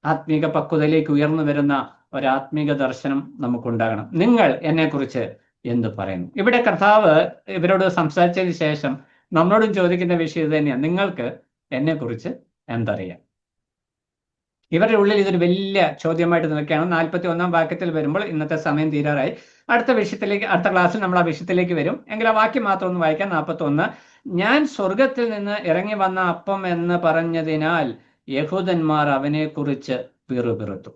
ആത്മീക പക്വതയിലേക്ക് ഉയർന്നു വരുന്ന ഒരാത്മീക ദർശനം നമുക്കുണ്ടാകണം. നിങ്ങൾ എന്നെക്കുറിച്ച് എന്ത് പറയുന്നു? ഇവിടെ കർത്താവ് ഇവരോട് സംസാരിച്ചതിന് ശേഷം നമ്മളോടും ചോദിക്കുന്ന വിഷയം ഇത് തന്നെയാണ്, നിങ്ങൾക്ക് എന്നെക്കുറിച്ച് എന്തറിയാം? ഇവരുടെ ഉള്ളിൽ ഇതൊരു വലിയ ചോദ്യമായിട്ട് നിൽക്കുകയാണ്. 41 വാക്യത്തിൽ വരുമ്പോൾ, ഇന്നത്തെ സമയം തീരാറായി, അടുത്ത ക്ലാസ്സിൽ നമ്മൾ ആ വിഷയത്തിലേക്ക് വരും. എങ്കിൽ ആ വാക്യം മാത്രം ഒന്ന് വായിക്കാം. 41. ഞാൻ സ്വർഗത്തിൽ നിന്ന് ഇറങ്ങി വന്ന അപ്പം എന്ന് പറഞ്ഞതിനാൽ യഹൂദന്മാർ അവനെക്കുറിച്ച് പിറുപിറുത്തു.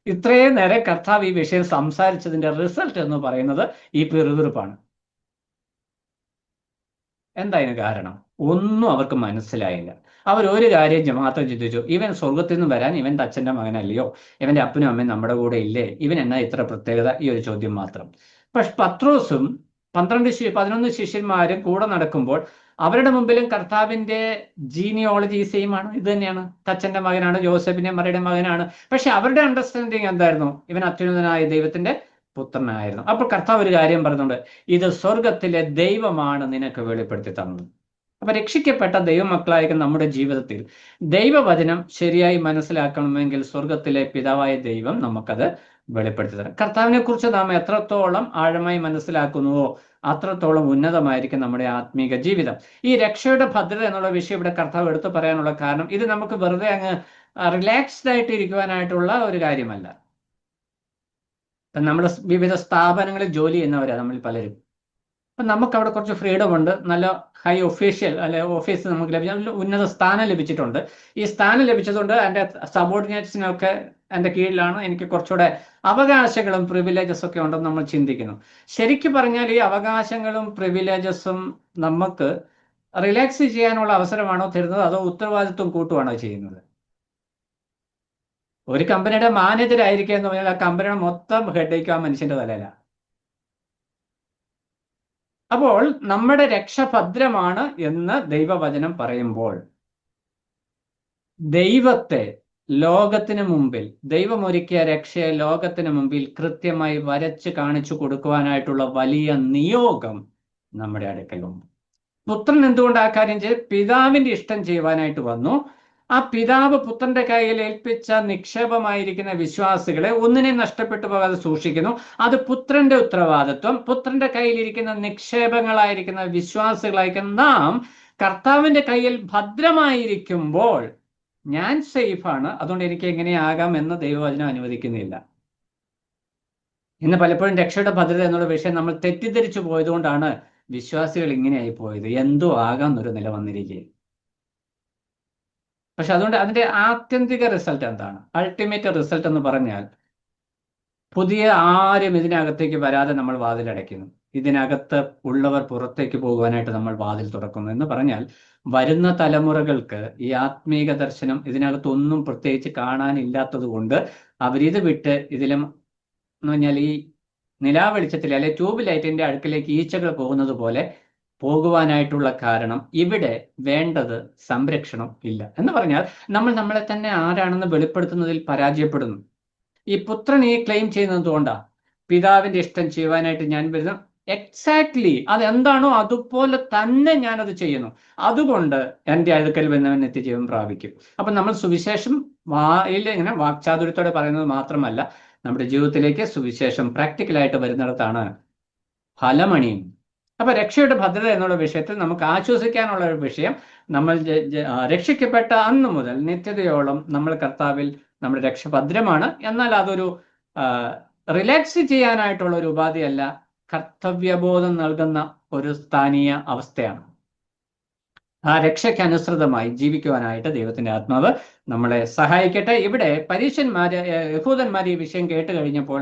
ഇത്രയും നേരം കർത്താവ് ഈ വിഷയം സംസാരിച്ചതിന്റെ റിസൾട്ട് എന്ന് പറയുന്നത് ഈ പിറുപിറുപ്പാണ്. എന്താ ഇതിന് കാരണം? ഒന്നും അവർക്ക് മനസ്സിലായില്ല. അവർ ഒരു കാര്യം മാത്രം ചിന്തിച്ചു, ഇവൻ സ്വർഗത്തിൽ നിന്ന് വരാൻ ഇവന്റെ അച്ഛന്റെ മകനല്ലയോ, ഇവന്റെ അപ്പനും അമ്മയും നമ്മുടെ കൂടെ ഇല്ലേ, ഇവൻ എന്നാ ഇത്ര പ്രത്യേകത? ഈ ഒരു ചോദ്യം മാത്രം. പക്ഷെ പത്രോസും 11 ശിഷ്യന്മാരും കൂടെ നടക്കുമ്പോൾ അവരുടെ മുമ്പിലും കർത്താവിന്റെ ജീനിയോളജി സെയിം ആണ്, ഇത് തന്നെയാണ്. അച്ഛന്റെ മകനാണ്, ജോസഫിന്റെ മറിയുടെ മകനാണ്. പക്ഷെ അവരുടെ അണ്ടർസ്റ്റാൻഡിങ് എന്തായിരുന്നു? ഇവൻ അത്യുന്നതനായ ദൈവത്തിന്റെ പുത്രനായിരുന്നു. അപ്പോൾ കർത്താവ് ഒരു കാര്യം പറയുന്നുണ്ട്, ഇത് സ്വർഗത്തിലെ ദൈവമാണ് നിനക്ക് വെളിപ്പെടുത്തി തന്നത്. അപ്പൊ രക്ഷിക്കപ്പെട്ട ദൈവമക്കളായിരിക്കും നമ്മുടെ ജീവിതത്തിൽ ദൈവവചനം ശരിയായി മനസ്സിലാക്കണമെങ്കിൽ സ്വർഗത്തിലെ പിതാവായ ദൈവം നമുക്കത് വെളിപ്പെടുത്തി തരാം. കർത്താവിനെ കുറിച്ച് നാം എത്രത്തോളം ആഴമായി മനസ്സിലാക്കുന്നുവോ അത്രത്തോളം ഉന്നതമായിരിക്കും നമ്മുടെ ആത്മീക ജീവിതം. ഈ രക്ഷയുടെ ഭദ്രത എന്നുള്ള വിഷയം ഇവിടെ കർത്താവ് എടുത്തു പറയാനുള്ള കാരണം, ഇത് നമുക്ക് വെറുതെ അങ്ങ് റിലാക്സ്ഡ് ആയിട്ട് ഇരിക്കുവാനായിട്ടുള്ള ഒരു കാര്യമല്ല. നമ്മൾ വിവിധ സ്ഥാപനങ്ങളിൽ ജോലി ചെയ്യുന്നവരാണ് നമ്മൾ പലരും. അപ്പം നമുക്ക് അവിടെ കുറച്ച് ഫ്രീഡം ഉണ്ട്, നല്ല ഹൈ ഒഫീഷ്യൽ അല്ലെ ഓഫീസ് നമുക്ക് ലഭിച്ച ഉന്നത സ്ഥാനം ലഭിച്ചിട്ടുണ്ട്. ഈ സ്ഥാനം ലഭിച്ചതുകൊണ്ട് എൻ്റെ സബോർഡിനേറ്റ്സിനൊക്കെ എൻ്റെ കീഴിലാണ്, എനിക്ക് കുറച്ചുകൂടെ അവകാശങ്ങളും പ്രിവിലേജസ് ഒക്കെ ഉണ്ടെന്ന് നമ്മൾ ചിന്തിക്കുന്നു. ശരിക്കും പറഞ്ഞാൽ ഈ അവകാശങ്ങളും പ്രിവിലേജസും നമുക്ക് റിലാക്സ് ചെയ്യാനുള്ള അവസരമാണോ തരുന്നത്, അതോ ഉത്തരവാദിത്വം കൂട്ടുവാണോ ചെയ്യുന്നത്? ഒരു കമ്പനിയുടെ മാനേജർ ആയിരിക്കുക എന്ന് പറഞ്ഞാൽ ആ കമ്പനിയുടെ മൊത്തം ഹെഡേക്ക് ആ മനുഷ്യന്റെ തലയിലാണ്. അപ്പോൾ നമ്മുടെ രക്ഷ ഭദ്രമാണ് എന്ന് ദൈവവചനം പറയുമ്പോൾ ദൈവത്തെ ലോകത്തിന് മുമ്പിൽ, ദൈവമൊരുക്കിയ രക്ഷയെ ലോകത്തിന് മുമ്പിൽ കൃത്യമായി വരച്ച് കാണിച്ചു കൊടുക്കുവാനായിട്ടുള്ള വലിയ നിയോഗം നമ്മുടെ അടുക്കലുണ്ട്. പുത്രൻ എന്തുകൊണ്ട് ആ കാര്യം ചെയ്ത്? പിതാവിന്റെ ഇഷ്ടം ചെയ്യുവാനായിട്ട് വന്നു. ആ പിതാവ് പുത്രന്റെ കയ്യിൽ ഏൽപ്പിച്ച നിക്ഷേപമായിരിക്കുന്ന വിശ്വാസികളെ ഒന്നിനെ നഷ്ടപ്പെട്ടു പോകാതെ സൂക്ഷിക്കുന്നു. അത് പുത്രന്റെ ഉത്തരവാദിത്വം. പുത്രന്റെ കയ്യിലിരിക്കുന്ന നിക്ഷേപങ്ങളായിരിക്കുന്ന വിശ്വാസികളായിരിക്കുന്ന നാം കർത്താവിന്റെ കയ്യിൽ ഭദ്രമായിരിക്കുമ്പോൾ ഞാൻ സേഫാണ്, അതുകൊണ്ട് എനിക്ക് എങ്ങനെയാകാം എന്ന് ദൈവവചനം അനുവദിക്കുന്നില്ല. ഇന്ന് പലപ്പോഴും രക്ഷയുടെ ഭദ്രത എന്നുള്ള വിഷയം നമ്മൾ തെറ്റിദ്ധരിച്ചു പോയതുകൊണ്ടാണ് വിശ്വാസികൾ ഇങ്ങനെയായി പോയത്. എന്തോ ആകാമെന്നൊരു നില വന്നിരിക്കുക. പക്ഷെ അതുകൊണ്ട് അതിന്റെ ആത്യന്തിക റിസൾട്ട് എന്താണ്? അൾട്ടിമേറ്റ് റിസൾട്ട് എന്ന് പറഞ്ഞാൽ പുതിയ ആരും ഇതിനകത്തേക്ക് വരാതെ നമ്മൾ വാതിലടയ്ക്കുന്നു. ഇതിനകത്ത് ഉള്ളവർ പുറത്തേക്ക് പോകുവാനായിട്ട് നമ്മൾ വാതിൽ തുറക്കുന്നു. എന്ന് പറഞ്ഞാൽ വരുന്ന തലമുറകൾക്ക് ഈ ആത്മീക ദർശനം ഇതിനകത്തൊന്നും പ്രത്യേകിച്ച് കാണാനില്ലാത്തത് കൊണ്ട് അവരിത് വിട്ട് ഇതിലും എന്ന് പറഞ്ഞാൽ ഈ നിലാവെളിച്ചത്തിൽ അല്ലെ ട്യൂബ് ലൈറ്റിന്റെ അടുക്കിലേക്ക് ഈച്ചകൾ പോകുന്നത് പോലെ പോകുവാനായിട്ടുള്ള കാരണം ഇവിടെ വേണ്ടത് സംരക്ഷണം ഇല്ല. എന്ന് പറഞ്ഞാൽ നമ്മൾ നമ്മളെ തന്നെ ആരാണെന്ന് വെളിപ്പെടുത്തുന്നതിൽ പരാജയപ്പെടുന്നു. ഈ പുത്രൻ ഈ ക്ലെയിം ചെയ്യുന്നത് കൊണ്ടാണ് പിതാവിന്റെ ഇഷ്ടം ചെയ്യുവാനായിട്ട് ഞാൻ വരുന്നു. എക്സാക്ട്ലി അതെന്താണോ അതുപോലെ തന്നെ ഞാനത് ചെയ്യുന്നു, അതുകൊണ്ട് എൻ്റെ അടുക്കൽ വന്നവൻ നിത്യജീവൻ പ്രാപിക്കും. അപ്പൊ നമ്മൾ സുവിശേഷം ഇങ്ങനെ വാക്ചാതുര്യത്തോടെ പറയുന്നത് മാത്രമല്ല, നമ്മുടെ ജീവിതത്തിലേക്ക് സുവിശേഷം പ്രാക്ടിക്കലായിട്ട് വരുന്നിടത്താണ് ഫലമണിയും. അപ്പൊ രക്ഷയുടെ ഭദ്രത എന്നുള്ള വിഷയത്തിൽ നമുക്ക് ആശ്വസിക്കാനുള്ള ഒരു വിഷയം, നമ്മൾ രക്ഷിക്കപ്പെട്ട അന്ന് മുതൽ നിത്യതയോളം നമ്മൾ കർത്താവിൽ നമ്മുടെ രക്ഷ ഭദ്രമാണ്. എന്നാൽ അതൊരു റിലാക്സ് ചെയ്യാനായിട്ടുള്ള ഒരു ഉപാധിയല്ല, കർത്തവ്യബോധം നൽകുന്ന ഒരു സ്ഥാനീയ അവസ്ഥയാണ്. ആ രക്ഷയ്ക്ക് അനുസൃതമായി ജീവിക്കുവാനായിട്ട് ദൈവത്തിന്റെ ആത്മാവ് നമ്മളെ സഹായിക്കട്ടെ. ഇവിടെ പരീശന്മാര് യഹൂദന്മാർ ഈ വിഷയം കേട്ട് കഴിഞ്ഞപ്പോൾ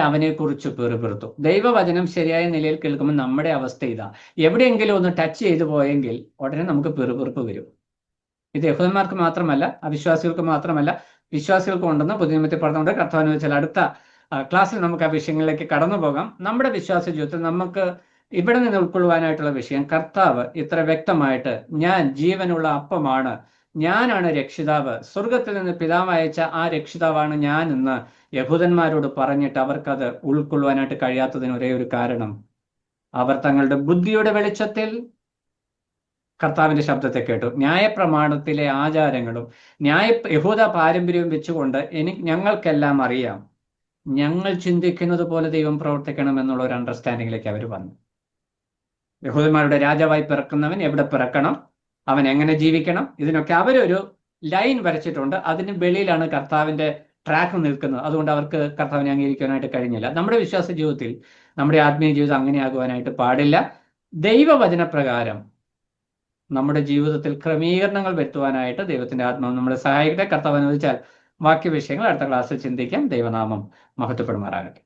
അവനെക്കുറിച്ച് പിറുപിറുത്തു. ദൈവവചനം ശരിയായ നിലയിൽ കേൾക്കുമ്പോൾ നമ്മുടെ അവസ്ഥ ഇതാ, എവിടെയെങ്കിലും ഒന്ന് ടച്ച് ചെയ്തു പോയെങ്കിൽ ഉടനെ നമുക്ക് പിറുപിറുപ്പ് വരും. ഇത് യഹൂദന്മാർക്ക് മാത്രമല്ല, അവിശ്വാസികൾക്ക് മാത്രമല്ല, വിശ്വാസികൾക്കും ഉണ്ടെന്ന് പുതിയ നിയമത്തിൽ പറഞ്ഞുകൊണ്ട് കർത്താവിനെ വെച്ചാൽ അടുത്ത ക്ലാസ്സിൽ നമുക്ക് ആ വിഷയങ്ങളിലേക്ക് കടന്നു പോകാം. നമ്മുടെ വിശ്വാസ ജീവിതത്തിൽ നമുക്ക് ഇവിടെ നിന്ന് ഉൾക്കൊള്ളുവാനായിട്ടുള്ള വിഷയം, കർത്താവ് ഇത്ര വ്യക്തമായിട്ട് ഞാൻ ജീവനുള്ള അപ്പമാണ്, ഞാനാണ് രക്ഷിതാവ്, സ്വർഗത്തിൽ നിന്ന് പിതാവ് അയച്ച ആ രക്ഷിതാവാണ് ഞാൻ എന്ന് യഹൂദന്മാരോട് പറഞ്ഞിട്ട് അവർക്കത് ഉൾക്കൊള്ളുവാനായിട്ട് കഴിയാത്തതിന് ഒരേ ഒരു കാരണം, അവർ തങ്ങളുടെ ബുദ്ധിയുടെ വെളിച്ചത്തിൽ കർത്താവിന്റെ ശബ്ദത്തെ കേട്ടു. ന്യായപ്രമാണത്തിലെ ആചാരങ്ങളും യഹൂദ പാരമ്പര്യവും വെച്ചുകൊണ്ട് ഞങ്ങൾക്കെല്ലാം അറിയാം, ഞങ്ങൾ ചിന്തിക്കുന്നത് പോലെ ദൈവം പ്രവർത്തിക്കണം എന്നുള്ള ഒരു അണ്ടർസ്റ്റാൻഡിങ്ങിലേക്ക് അവർ വന്നു. യഹൂദന്മാരുടെ രാജാവായി പിറക്കുന്നവൻ എവിടെ പിറക്കണം, അവൻ എങ്ങനെ ജീവിക്കണം, ഇതിനൊക്കെ അവരൊരു ലൈൻ വരച്ചിട്ടുണ്ട്. അതിന് വെളിയിലാണ് കർത്താവിന്റെ ട്രാക്ക് നിൽക്കുന്നത്. അതുകൊണ്ട് അവർക്ക് കർത്താവിനെ അംഗീകരിക്കാനായിട്ട് കഴിഞ്ഞില്ല. നമ്മുടെ വിശ്വാസ ജീവിതത്തിൽ, നമ്മുടെ ആത്മീയ ജീവിതം അങ്ങനെയാകുവാനായിട്ട് പാടില്ല. ദൈവവചനപ്രകാരം നമ്മുടെ ജീവിതത്തിൽ ക്രമീകരണങ്ങൾ വരുത്തുവാനായിട്ട് ദൈവത്തിന്റെ ആത്മാവ് നമ്മളെ സഹായിക്കട്ടെ. കർത്താവ് അനുവദിച്ചാൽ ബാക്കി വിഷയങ്ങൾ അടുത്ത ക്ലാസ്സിൽ ചിന്തിക്കാം. ദൈവനാമം മഹത്വപ്പെടുമാറാകട്ടെ.